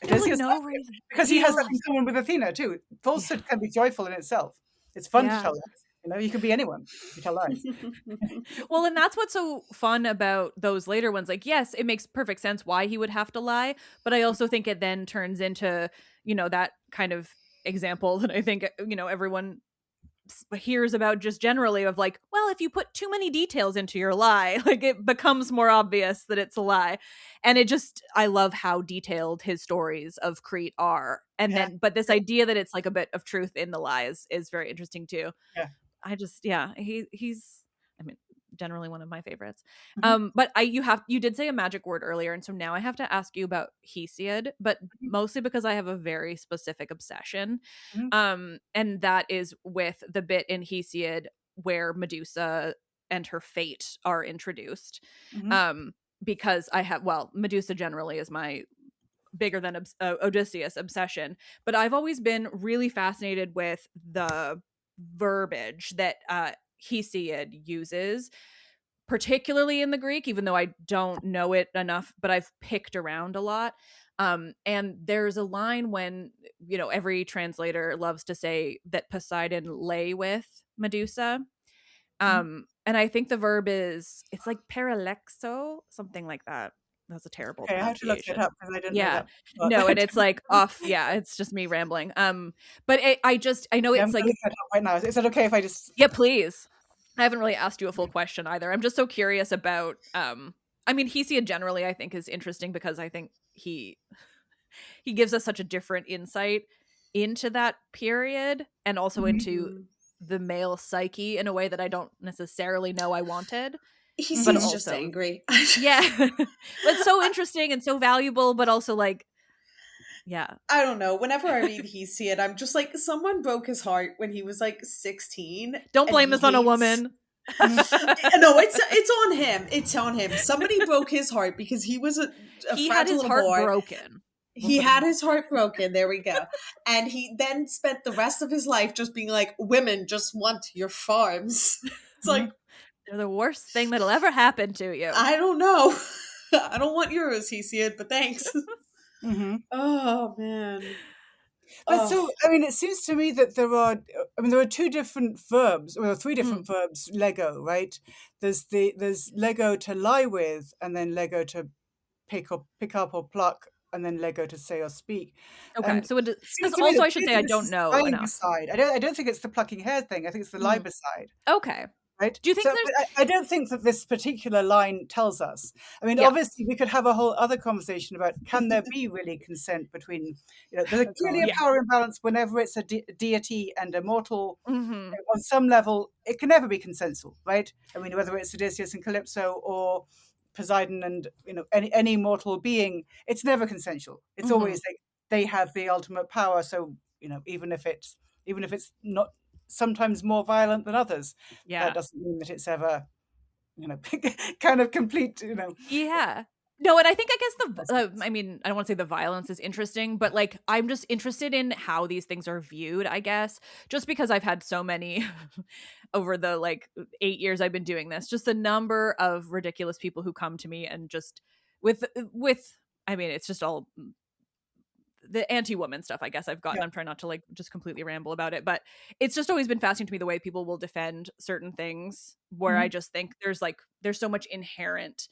Odysseus no reason. because he has that in common with Athena too. Falsehood can be joyful in itself. It's fun to tell lies. You know, you can be anyone. You tell lies. Well, and that's what's so fun about those later ones. Like, yes, it makes perfect sense why he would have to lie, but I also think it then turns into, you know, that kind of example that I think, you know, everyone hears about just generally of like, well, if you put too many details into your lie, like it becomes more obvious that it's a lie. And it just, I love how detailed his stories of Crete are. And then, but this idea that it's like a bit of truth in the lies is very interesting too. Yeah. I just, he's, I mean, generally one of my favorites. But you did say a magic word earlier, and so now I have to ask you about Hesiod, but mostly because I have a very specific obsession. And that is with the bit in Hesiod where Medusa and her fate are introduced. Because Medusa generally is my bigger than Odysseus obsession, but I've always been really fascinated with the verbiage that Hesiod uses, particularly in the Greek, even though I don't know it enough, but I've picked around a lot. And there's a line when, you know, every translator loves to say that Poseidon lay with Medusa. And I think the verb it's like paralexo, something like that. That's a terrible Okay, I have to look it pronunciation. up because I don't know that. No, and it's like off. Yeah, it's just me rambling. But I know it's I'm like, look that up right now. Is that okay if I just? yeah, please. I haven't really asked you a full question either. I'm just so curious about. I mean, Hesiod generally, I think, is interesting because I think he gives us such a different insight into that period and also into the male psyche in a way that I don't necessarily know I wanted. He but seems just also angry. yeah. But so interesting and so valuable, but also like, yeah. I don't know. Whenever I read He See It, I'm just like, someone broke his heart when he was like 16. Don't and blame he this on a hates- woman. No, it's on him. It's on him. Somebody broke his heart because he was a He fragile had his little heart boy. broken. He had his heart broken. There we go. And he then spent the rest of his life just being like, women just want your farms. It's like, They're the worst thing that'll ever happen to you. I don't know. I don't want yours, He See It, but thanks. Mhm. Oh, man. But so, I mean, it seems to me that there are two different verbs, or three different verbs, Lego, right? There's Lego to lie with, and then Lego to pick up or pluck, and then Lego to say or speak. Okay, And so it because seems to me also that I should say I clearly this don't is know the enough. side. I don't think it's the plucking hair thing. I think it's the liber side. Okay. Right. Do you think So, but I don't think that this particular line tells us. I mean, Yeah. obviously, we could have a whole other conversation about can there be really consent between, there's clearly a Yeah. power imbalance whenever it's a deity and a mortal. Mm-hmm. On some level, it can never be consensual, right? I mean, whether it's Odysseus and Calypso or Poseidon and any mortal being, it's never consensual. It's always like they have the ultimate power. So even if it's not sometimes more violent than others, that doesn't mean that it's ever kind of complete. Yeah. No, and I think, I guess I mean, I don't want to say the violence is interesting, but like, I'm just interested in how these things are viewed, I guess, just because I've had so many over the like 8 years I've been doing this, just the number of ridiculous people who come to me and just with, I mean, it's just all the anti-woman stuff, I guess I've gotten. I'm trying not to like just completely ramble about it, but it's just always been fascinating to me the way people will defend certain things where I just think there's so much inherent,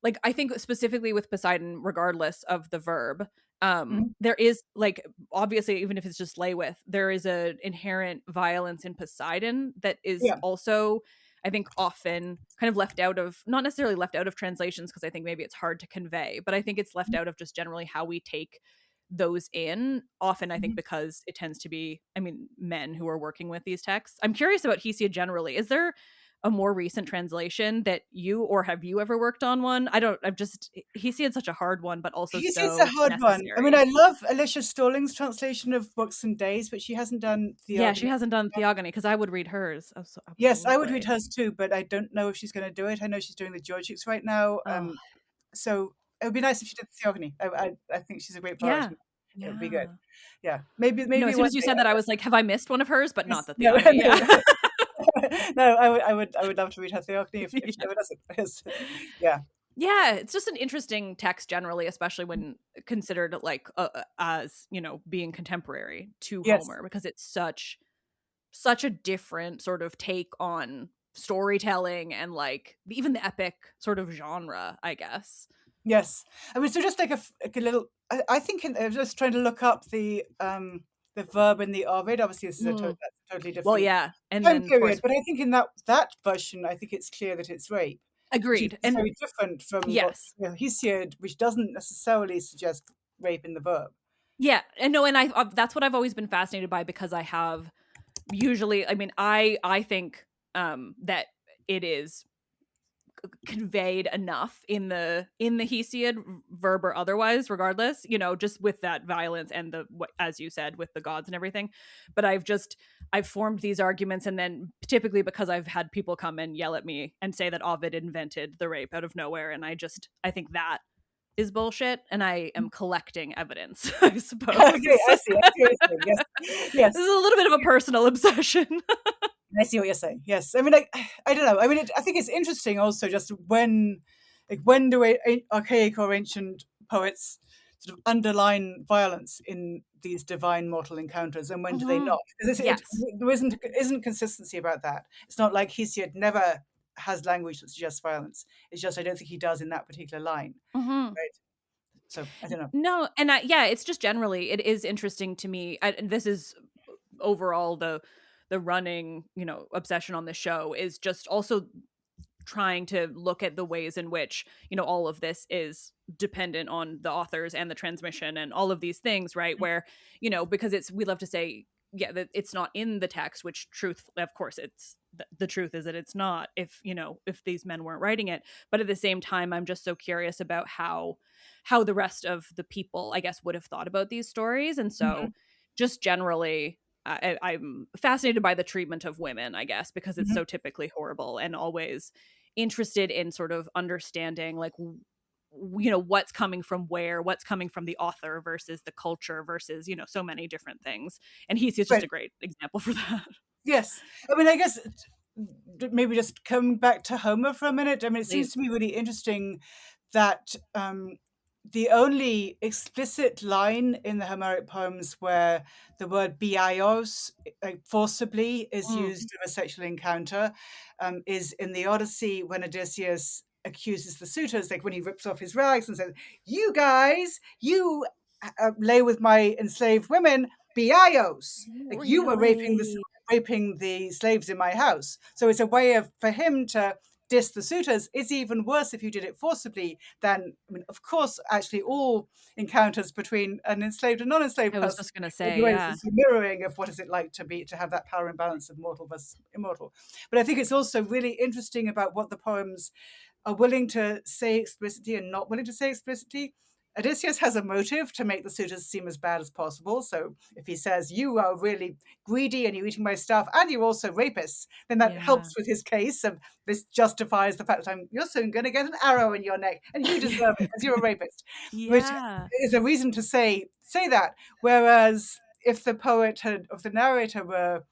like, I think specifically with Poseidon, regardless of the verb, there is like, obviously, even if it's just lay with, there is an inherent violence in Poseidon that is also, I think, often kind of left out of, not necessarily left out of translations, because I think maybe it's hard to convey, but I think it's left out of just generally how we take those in often, I think, because it tends to be, I mean, men who are working with these texts. I'm curious about Hesiod generally. Is there a more recent translation that have you ever worked on one? Hesiod's such a hard one, but also Hesiod's so a hard necessary. one. I mean, I love Alicia Stalling's translation of Books and Days, but she hasn't done Theogony. Yeah, she hasn't done Theogony, because I would read hers. Yes, I would read hers too, but I don't know if she's going to do it. I know she's doing the Georgics right now. So it would be nice if she did Theogony. I think she's a great poet. It would be good. Yeah, maybe. No, as soon as you said that, I was like, have I missed one of hers? But not the No, Theogony. No, I would love to read her Theogony if she ever does it. Yeah. Yeah, it's just an interesting text generally, especially when considered like as being contemporary to Homer, because it's such a different sort of take on storytelling and like even the epic sort of genre, I guess. Yes, I mean, so just like a little. I think I was just trying to look up the verb in the Ovid. Obviously, this is that's a totally different. Well, yeah, and time then period, but I think in that version, I think it's clear that it's rape. Agreed, and very different from yes, Hesiod, which doesn't necessarily suggest rape in the verb. Yeah, and no, and I that's what I've always been fascinated by, because I have usually, I mean, I think that it is conveyed enough in the Hesiod, verb or otherwise, regardless, just with that violence and as you said, with the gods and everything. But I've formed these arguments, and then typically because I've had people come and yell at me and say that Ovid invented the rape out of nowhere, and I think that is bullshit, and I am collecting evidence, I suppose. Okay, I see. Yes. This is a little bit of a personal obsession. I see what you're saying. Yes, I mean, I don't know. I mean, I think it's interesting also just when do archaic or ancient poets sort of underline violence in these divine mortal encounters, and when do they not? Because there isn't consistency about that. It's not like Hesiod never has language that suggests violence. It's just I don't think he does in that particular line. Right. So I don't know. No, and it's just generally it is interesting to me. This is overall the running obsession on the show, is just also trying to look at the ways in which all of this is dependent on the authors and the transmission and all of these things, right? Where because we love to say yeah, that it's not in the text, which truth, of course, it's the truth is that it's not, if if these men weren't writing it. But at the same time, I'm just so curious about how the rest of the people, I guess, would have thought about these stories. And so just generally, I'm fascinated by the treatment of women, I guess, because it's so typically horrible, and always interested in sort of understanding, like, what's coming from where, what's coming from the author versus the culture versus, so many different things. And he's just Right. a great example for that. Yes. I mean, I guess maybe just coming back to Homer for a minute. I mean, it seems Please. to me really interesting that the only explicit line in the Homeric poems where the word biaios, like forcibly, is used of a sexual encounter is in the Odyssey, when Odysseus accuses the suitors, like when he rips off his rags and says, "You guys, you lay with my enslaved women, biaios. Like you were raping the slaves in my house." So it's a way for him to diss the suitors. It's even worse if you did it forcibly than, I mean, of course, actually all encounters between an enslaved and non-enslaved I was person, just gonna in say, ways, yeah. it's a mirroring of what is it like to have that power imbalance of mortal versus immortal. But I think it's also really interesting about what the poems are willing to say explicitly and not willing to say explicitly. Odysseus has a motive to make the suitors seem as bad as possible. So if he says, "You are really greedy and you're eating my stuff and you're also rapists," then that helps with his case. And this justifies the fact that you're soon going to get an arrow in your neck and you deserve it because you're a rapist, which is a reason to say that. Whereas if the narrator were,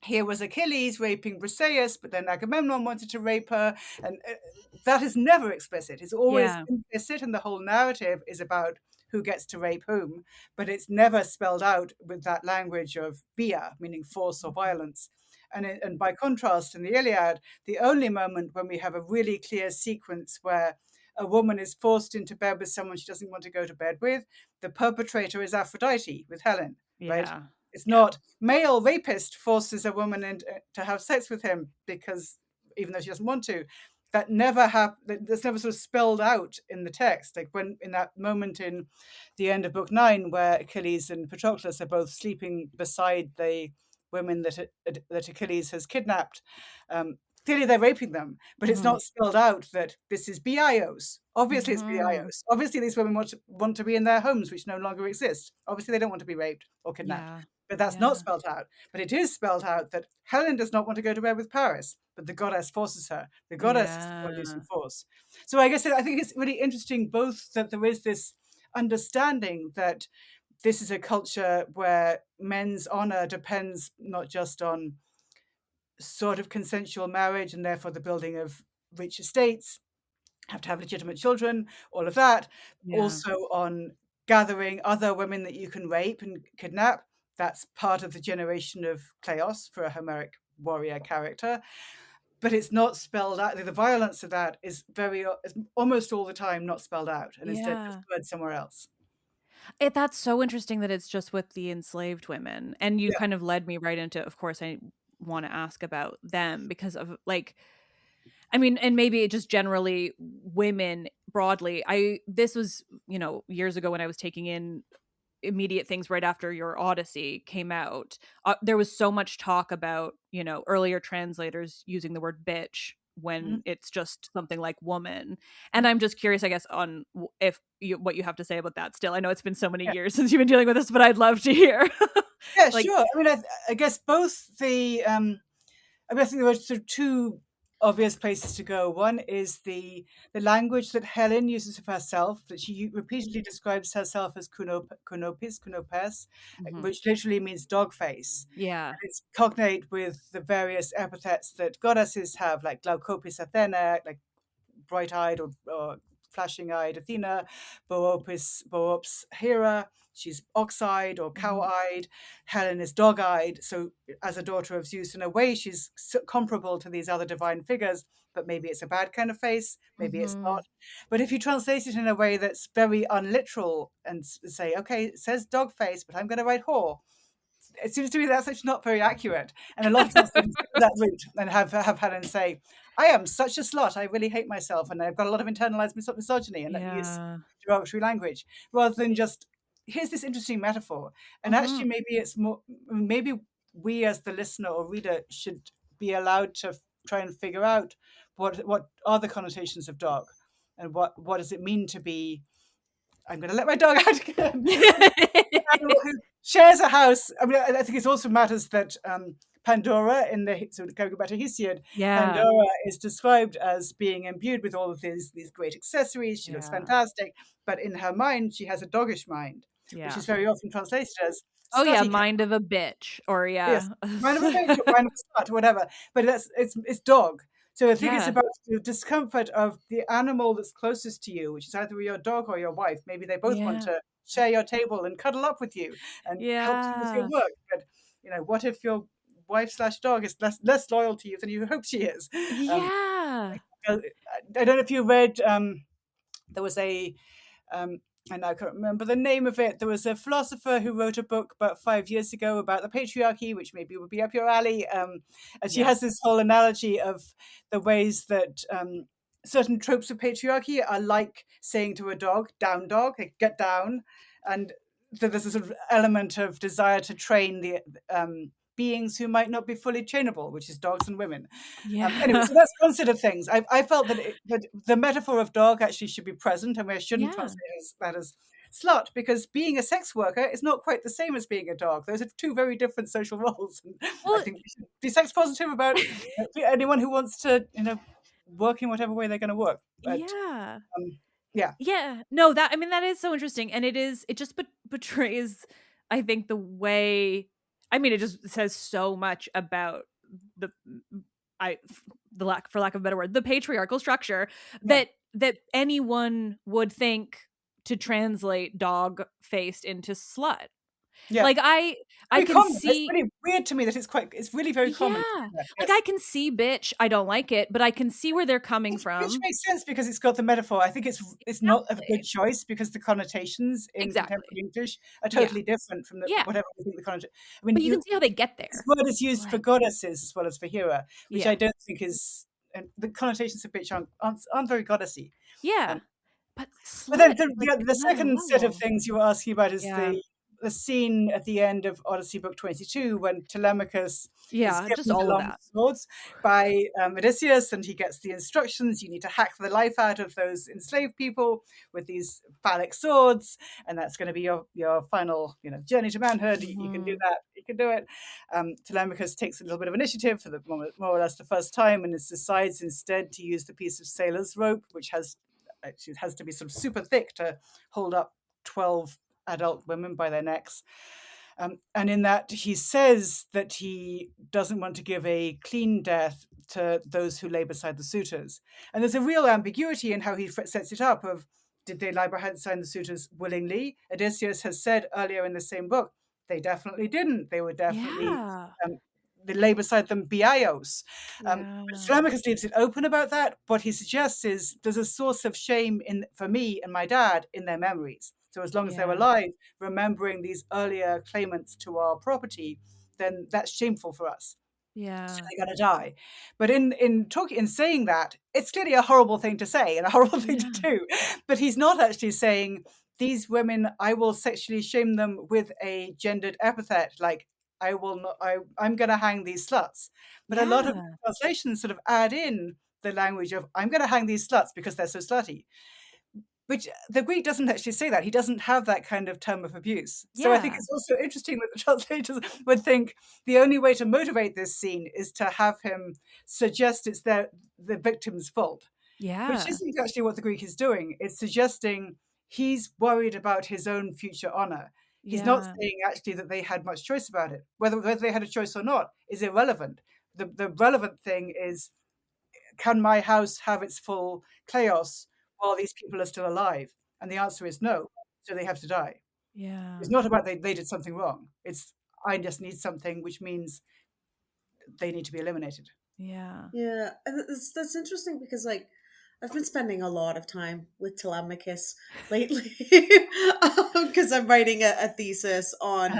here was Achilles raping Briseis, but then Agamemnon wanted to rape her, and that is never explicit. It's always implicit, and the whole narrative is about who gets to rape whom, but it's never spelled out with that language of bia, meaning force or violence. And by contrast, in the Iliad, the only moment when we have a really clear sequence where a woman is forced into bed with someone she doesn't want to go to bed with, the perpetrator is Aphrodite with Helen, right? It's not male rapist forces a woman to have sex with him because even though she doesn't want to. That's never sort of spelled out in the text. Like when in that moment in the end of book 9 where Achilles and Patroclus are both sleeping beside the women that Achilles has kidnapped. Clearly they're raping them, but it's not spelled out that this is biaios. Obviously it's biaios. Obviously these women want to be in their homes, which no longer exist. Obviously they don't want to be raped or kidnapped. But that's not spelled out. But it is spelled out that Helen does not want to go to bed with Paris, but the goddess forces her. The goddess is the one using force. So I guess I think it's really interesting both that there is this understanding that this is a culture where men's honor depends not just on sort of consensual marriage and therefore the building of rich estates, have to have legitimate children, all of that, also on gathering other women that you can rape and kidnap. That's part of the generation of Kleos for a Homeric warrior character. But it's not spelled out. The violence of that is almost all the time not spelled out, and instead just word somewhere else. That's so interesting that it's just with the enslaved women. And you kind of led me right into, of course, I want to ask about them because of I mean, and maybe just generally women broadly. This was, years ago when I was taking in immediate things right after your Odyssey came out. There was so much talk about, earlier translators using the word bitch when it's just something like woman. And I'm just curious, I guess, on what you have to say about that still. I know it's been so many years since you've been dealing with this, but I'd love to hear. Yeah, sure. I mean, I guess both I think there were sort of two obvious places to go. One is the language that Helen uses of herself, that she repeatedly describes herself as kunopes, which literally means dog face. Yeah. And it's cognate with the various epithets that goddesses have, like Glaukopis Athena, like bright-eyed or flashing-eyed Athena, Boops Hera, she's ox-eyed or cow-eyed, Helen is dog-eyed. So as a daughter of Zeus, in a way, she's comparable to these other divine figures, but maybe it's a bad kind of face, maybe it's not. But if you translate it in a way that's very unliteral and say, okay, it says dog face, but I'm going to write whore, it seems to me that's actually not very accurate. And a lot of translators go that route and have Helen say, I am such a slut, I really hate myself, and I've got a lot of internalized misogyny, and use derogatory language, rather than just here's this interesting metaphor, and actually maybe we as the listener or reader should be allowed to try and figure out what are the connotations of dog, and what does it mean to be. I'm going to let my dog out again. Animal who shares a house. I mean, I think it also matters that Pandora, so going back to Hesiod, Pandora is described as being imbued with all of these great accessories. She looks fantastic, but in her mind, she has a doggish mind, which is very often translated as slutty mind of a bitch, or yes, mind of a bitch, or mind of a slut, whatever. But it's dog. So I think it's about the discomfort of the animal that's closest to you, which is either your dog or your wife. Maybe they both want to share your table and cuddle up with you and help you with your work. But what if your wife/dog is less loyal to you than you hope she is? I don't know if you read. There was a. And I can't remember the name of it. There was a philosopher who wrote a book about 5 years ago about the patriarchy, which maybe would be up your alley. And she has this whole analogy of the ways that certain tropes of patriarchy are like saying to a dog, down dog, get down. And there's a sort of element of desire to train the beings who might not be fully trainable, which is dogs and women. Anyway, so that's one set of things. I felt that the metaphor of dog actually should be present, and we shouldn't translate that as slut, because being a sex worker is not quite the same as being a dog. Those are two very different social roles. And I think we should be sex positive about anyone who wants to, work in whatever way they're going to work. But, no, that is so interesting, and it just betrays, I think, the way. I mean, it just says so much about for lack of a better word, the patriarchal structure that anyone would think to translate dog faced into slut. Like I can common. see. It's really weird to me that it's really very common. Like I can see bitch. I don't like it, but I can see where they're coming from. Which makes sense because it's got the metaphor. I think it's not a good choice because the connotations in contemporary English are totally different from whatever you think the connotation. I mean, but you can see how they get there. This word is used for goddesses as well as for hera, which I don't think is. And the connotations of bitch aren't very goddessy. But then the second set of things you were asking about is the scene at the end of Odyssey Book 22 when Telemachus is given the long swords by Odysseus, and he gets the instructions: you need to hack the life out of those enslaved people with these phallic swords, and that's going to be your final journey to manhood. You can do that. You can do it. Telemachus takes a little bit of initiative for the more or less the first time, and decides instead to use the piece of sailor's rope, which has to be sort of super thick to hold up 12 adult women by their necks. And in that, he says that he doesn't want to give a clean death to those who lay beside the suitors. And there's a real ambiguity in how he sets it up of, did they lie beside the suitors willingly? Odysseus has said earlier in the same book, they definitely didn't. They were definitely... they lay beside them biaios. Telemachus leaves it open about that. What he suggests is there's a source of shame for me and my dad in their memories. So as long as they're alive, remembering these earlier claimants to our property, then that's shameful for us. So they're going to die. But in saying that, it's clearly a horrible thing to say and a horrible thing to do. But he's not actually saying, these women, I will sexually shame them with a gendered epithet, like, I'm going to hang these sluts. But a lot of translations sort of add in the language of, I'm going to hang these sluts because they're so slutty. Which the Greek doesn't actually say that. He doesn't have that kind of term of abuse. So I think it's also interesting that the translators would think the only way to motivate this scene is to have him suggest it's the victim's fault. Which isn't actually what the Greek is doing. It's suggesting he's worried about his own future honor. He's not saying actually that they had much choice about it. Whether they had a choice or not is irrelevant. The relevant thing is, can my house have its full chaos while these people are still alive? And the answer is no. So they have to die. It's not about they did something wrong. It's, I just need something, which means they need to be eliminated. That's interesting because I've been spending a lot of time with Telemachus lately because I'm writing a thesis on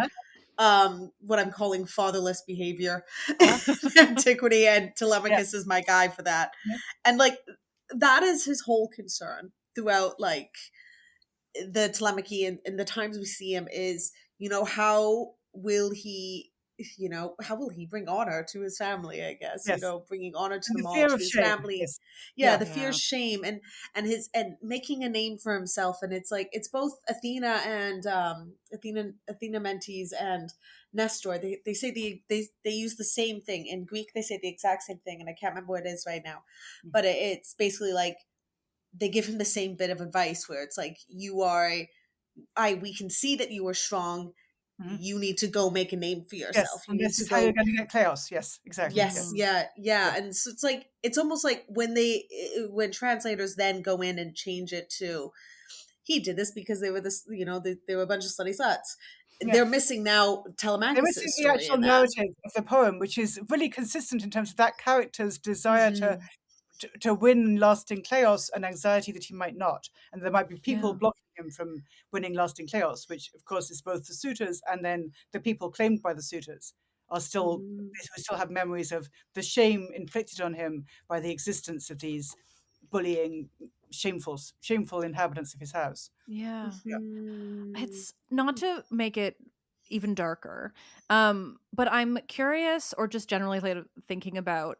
what I'm calling fatherless behavior in antiquity, and Telemachus is my guy for that. And that is his whole concern throughout the Telemachy and the times we see him is, how will he, how will he bring honor to his family, I guess, Yes. bringing honor to And the the mall, fear to of his shame. family. Yes. Yeah, Yeah. the fear of shame and making a name for himself. And it's like, it's both Athena and Athena Mentes and Nestor. They say they use the same thing. In Greek, they say the exact same thing, and I can't remember what it is right now. But it's basically like they give him the same bit of advice where it's like, we can see that you are strong. Mhm. You need to go make a name for yourself. Yes. You And need this to is how you're go. going to get chaos. Yes, exactly. Yes, Yes. yeah. And so it's like, it's almost like when translators then go in and change it to, he did this because they were they were a bunch of slutty sluts. Yeah. They're missing now They're Telemachus' missing the story actual in that. narrative of the poem, which is really consistent in terms of that character's desire Mhm. to win lasting chaos and anxiety that he might not. And there might be people Yeah. blocking him from winning lasting chaos, which of course is both the suitors and then the people claimed by the suitors are still, Mhm. we still have memories of the shame inflicted on him by the existence of these bullying, shameful inhabitants of his house. Yeah. Mhm. It's not to make it even darker. But I'm curious, or just generally thinking about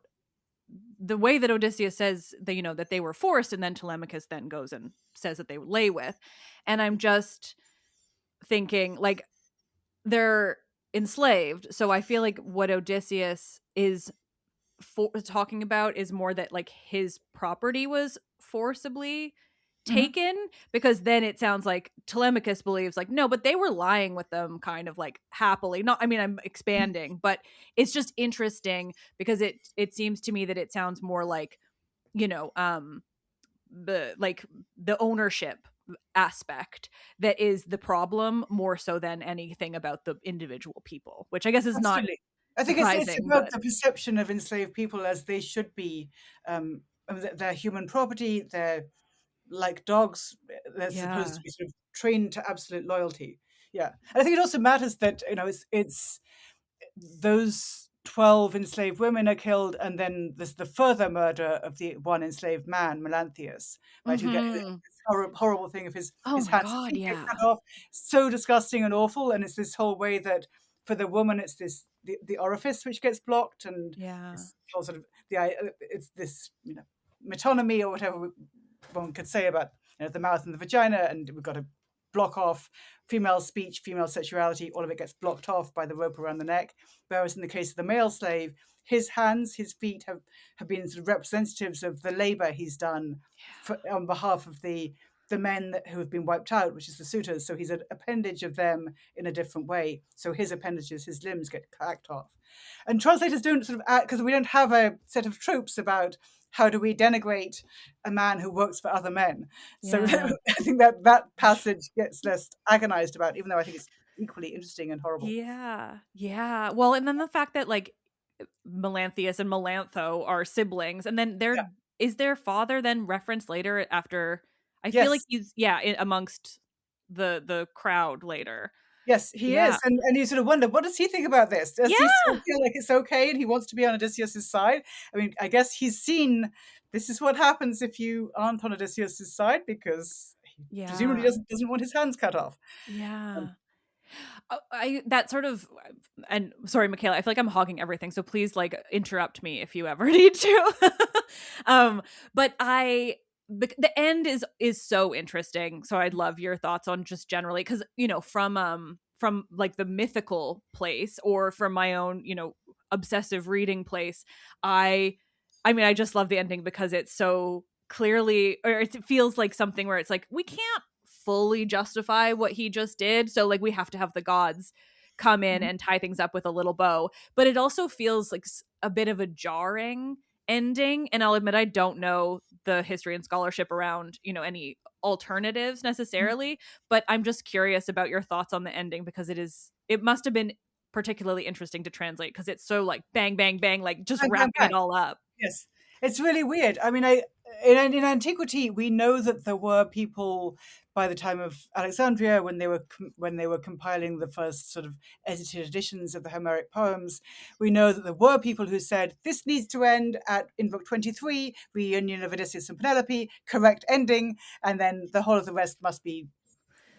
the way that Odysseus says that, that they were forced, and then Telemachus then goes and says that they lay with. And I'm just thinking, like, they're enslaved. So I feel like what Odysseus is talking about is more that, like, his property was forcibly Mhm. taken, because then it sounds like Telemachus believes, like, no, but they were lying with them kind of like happily. Not, I mean, I'm expanding, but it's just interesting because it seems to me that it sounds more like, you know um the ownership aspect that is the problem, more so than anything about the individual people, which I guess is not Absolutely. I think it's surprising. about But the perception of enslaved people as they should be. They're human property. They're like dogs. They're supposed yeah. to be sort of trained to absolute loyalty. Yeah, and I think it also matters that it's those 12 enslaved women are killed, and then there's the further murder of the one enslaved man, Melanthius, right? Who gets this Hmm. horrible thing of Oh his my hands and god, feet get yeah. cut off. So disgusting and awful. And it's this whole way that for the woman, it's the orifice which gets blocked, and Yeah. this whole sort of it's this metonymy or whatever one could say about the mouth and the vagina, and we've got to block off female speech, female sexuality. All of it gets blocked off by the rope around the neck. Whereas in the case of the male slave, his hands, his feet have been sort of representatives of the labor he's done on behalf of the men who have been wiped out, which is the suitors. So he's an appendage of them in a different way. So his appendages, his limbs get hacked off. And translators don't sort of, because we don't have a set of tropes about how do we denigrate a man who works for other men. So Yeah. I think that passage gets less agonized about, even though I think it's equally interesting and horrible. Yeah. Yeah. Well, and then the fact that, like, Melanthius and Melantho are siblings, and then Yeah. is their father then referenced later after? I feel like Yes. he's amongst the crowd later. Yes, he Yeah. is. And you sort of wonder, what does he think about this? Does he Yeah. still feel like it's okay and he wants to be on Odysseus' side? I mean, I guess he's seen this is what happens if you aren't on Odysseus' side, because he presumably Yeah. doesn't want his hands cut off. Um, Yeah. I that sort of, and sorry, Michaela, I feel like I'm hogging everything, so please, like, interrupt me if you ever need to. But the end is so interesting. So I'd love your thoughts on just generally, because from like the mythical place, or from my own obsessive reading place. I mean, I just love the ending because it's so clearly, or it feels like something where it's like, we can't fully justify what he just did, so, like, we have to have the gods come in Mhm. and tie things up with a little bow. But it also feels like a bit of a jarring ending, and I'll admit I don't know the history and scholarship around any alternatives necessarily, but I'm just curious about your thoughts on the ending, because it must have been particularly interesting to translate, because it's so, like, bang bang bang, like, just Bang, bang, wrapping bang. it all up. Yes, it's really weird. I mean, in antiquity, we know that there were people by the time of Alexandria, when they were compiling the first sort of edited editions of the Homeric poems. We know that there were people who said this needs to end in book 23, reunion of Odysseus and Penelope, correct ending, and then the whole of the rest must be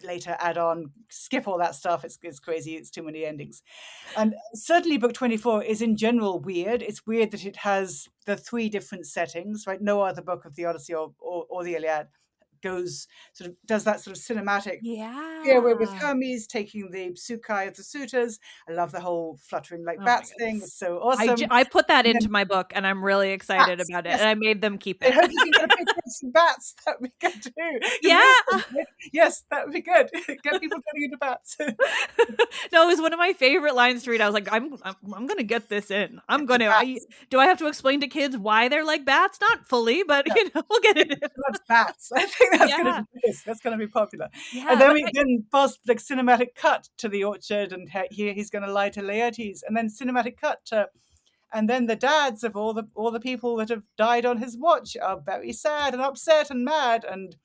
later add on, skip all that stuff. It's crazy. It's too many endings. And certainly book 24 is in general weird. It's weird that it has the 3 different settings, right? No other book of the Odyssey or the Iliad does that sort of cinematic. Here we're with Hermes taking the Psukai of the suitors. I love the whole fluttering like bats thing. It's so awesome. I put that into my book, and I'm really excited about it. Yes. And I made them keep I it. hope you can get a picture of some bats. That would be good too. Yeah. Yes, that would be good. Get people turning into bats. No, it was one of my favorite lines to read. I was like, I'm gonna get this in. I'm gonna. Do I have to explain to kids why they're like bats? Not fully, but we'll get it in. That's bats. I think that's gonna be popular. Yeah, and then fast like cinematic cut to the orchard, and here he's going to lie to Laertes, and then cinematic cut to, and then the dads of all the people that have died on his watch are very sad and upset and mad, and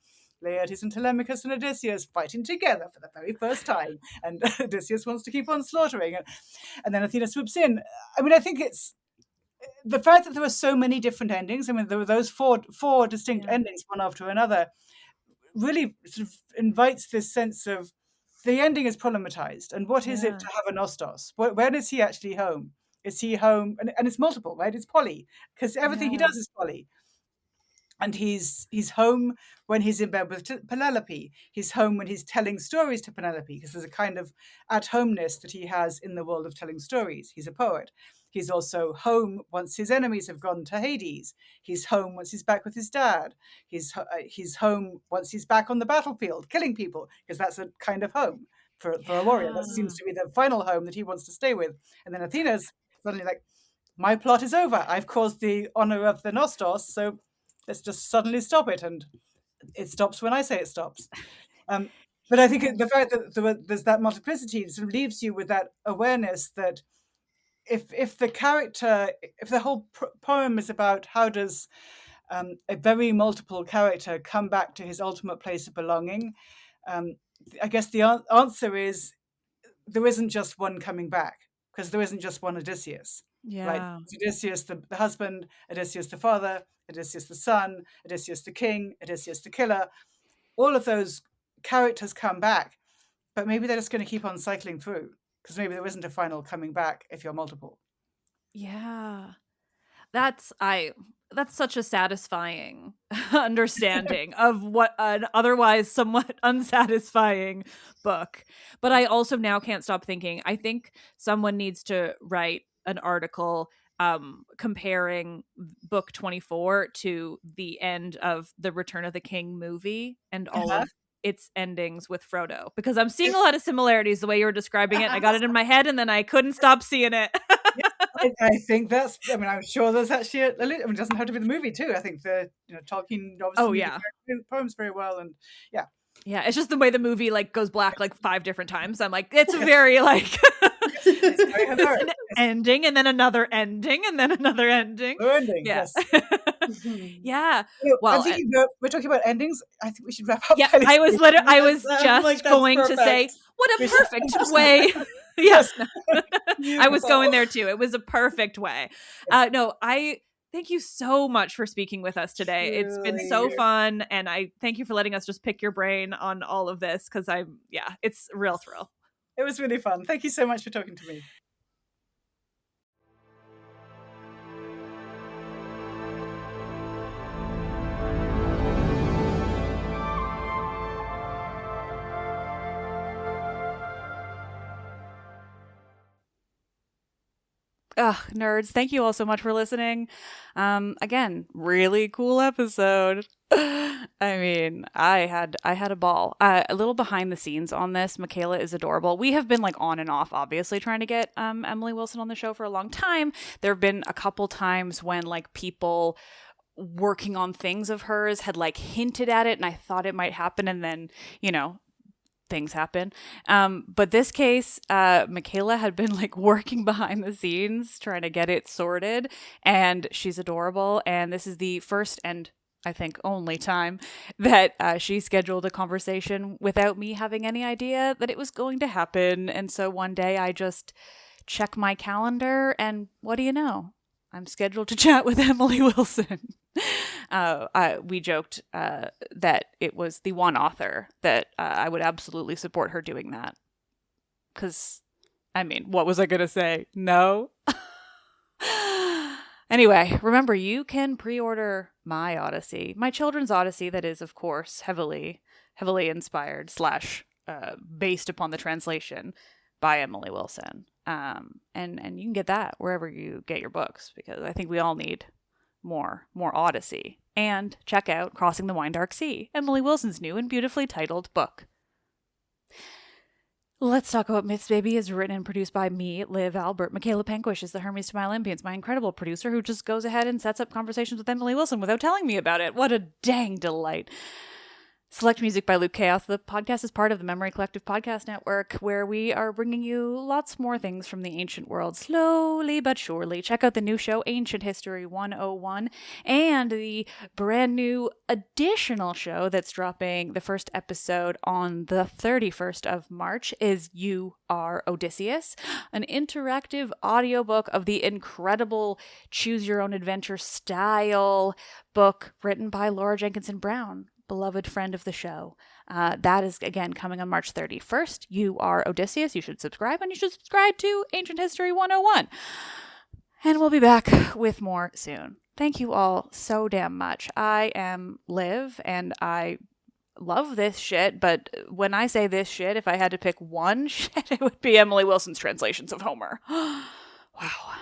Laertes and Telemachus and Odysseus fighting together for the very first time, and Odysseus wants to keep on slaughtering, and then Athena swoops in. I mean, I think it's the fact that there were so many different endings. I mean, there were those four distinct endings, one after another, really sort of invites this sense of the ending is problematized, and what is it to have a Nostos? When is he actually home? Is he home? And it's multiple, right? It's poly, because everything he does is poly. And he's home when he's in bed with Penelope. He's home when he's telling stories to Penelope, because there's a kind of at-homeness that he has in the world of telling stories. He's a poet. He's also home once his enemies have gone to Hades. He's home once he's back with his dad. He's home once he's back on the battlefield, killing people, because that's a kind of home for a warrior. That seems to be the final home that he wants to stay with. And then Athena's suddenly like, my plot is over. I've caused the honor of the Nostos, so let's just suddenly stop it. And it stops when I say it stops. But I think the fact that there's that multiplicity sort of leaves you with that awareness that if the whole poem is about how does a very multiple character come back to his ultimate place of belonging, I guess the answer is there isn't just one coming back, because there isn't just one Odysseus. Right? It's Odysseus the husband, Odysseus the father, Odysseus the son, Odysseus the king, Odysseus the killer. All of those characters come back, but maybe they're just going to keep on cycling through, because maybe there isn't a final coming back if you're multiple. Yeah. That's such a satisfying understanding of what an otherwise somewhat unsatisfying book. But I also now can't stop thinking, I think someone needs to write an article comparing book 24 to the end of the Return of the King movie and all of its endings with Frodo, because I'm seeing a lot of similarities the way you were describing it. I got it in my head and then I couldn't stop seeing it. I think that's, I mean, I'm sure there's actually it doesn't have to be the movie too. I think Tolkien obviously the poems very well, and yeah, it's just the way the movie like goes black like 5 different times. I'm like, it's very like an ending and then another ending and then another ending. Yes. Yeah. Well, I'm thinking we're talking about endings. I think we should wrap up. Yeah, I was just going to say, what a perfect way. Yes. I was going there too. It was a perfect way. No, I thank you so much for speaking with us today. It's been so fun, and I thank you for letting us just pick your brain on all of this, because it's a real thrill. It was really fun. Thank you so much for talking to me. Nerds, thank you all so much for listening. Again, really cool episode. I mean, I had a ball. A little behind the scenes on this. Michaela is adorable. We have been like on and off, obviously, trying to get Emily Wilson on the show for a long time. There have been a couple times when like people working on things of hers had like hinted at it, and I thought it might happen, and then things happen. But this case, Michaela had been like working behind the scenes trying to get it sorted, and she's adorable. And this is the first and I think only time that she scheduled a conversation without me having any idea that it was going to happen. And so one day I just check my calendar, and what do you know? I'm scheduled to chat with Emily Wilson. we joked that it was the one author that I would absolutely support her doing that. Because, I mean, what was I going to say? No? Anyway, remember, you can pre-order my Odyssey, my children's Odyssey that is, of course, heavily inspired / based upon the translation by Emily Wilson. And you can get that wherever you get your books, because I think we all need more Odyssey. And check out Crossing the Wine Dark Sea, Emily Wilson's new and beautifully titled book. Let's Talk About Myths, Baby is written and produced by me, Liv Albert. Michaela Panquish is the Hermes to my Olympians, my incredible producer who just goes ahead and sets up conversations with Emily Wilson without telling me about it. What a dang delight. Select music by Luke Chaos. The podcast is part of the Memory Collective Podcast Network, where we are bringing you lots more things from the ancient world, slowly but surely. Check out the new show, Ancient History 101, and the brand new additional show that's dropping the first episode on the 31st of March is You Are Odysseus, an interactive audiobook of the incredible Choose Your Own Adventure style book written by Laura Jenkinson Brown, beloved friend of the show. That is, again, coming on March 31st. You Are Odysseus. You should subscribe, and you should subscribe to Ancient History 101. And we'll be back with more soon. Thank you all so damn much. I am Liv, and I love this shit, but when I say this shit, if I had to pick one shit, it would be Emily Wilson's translations of Homer. Wow.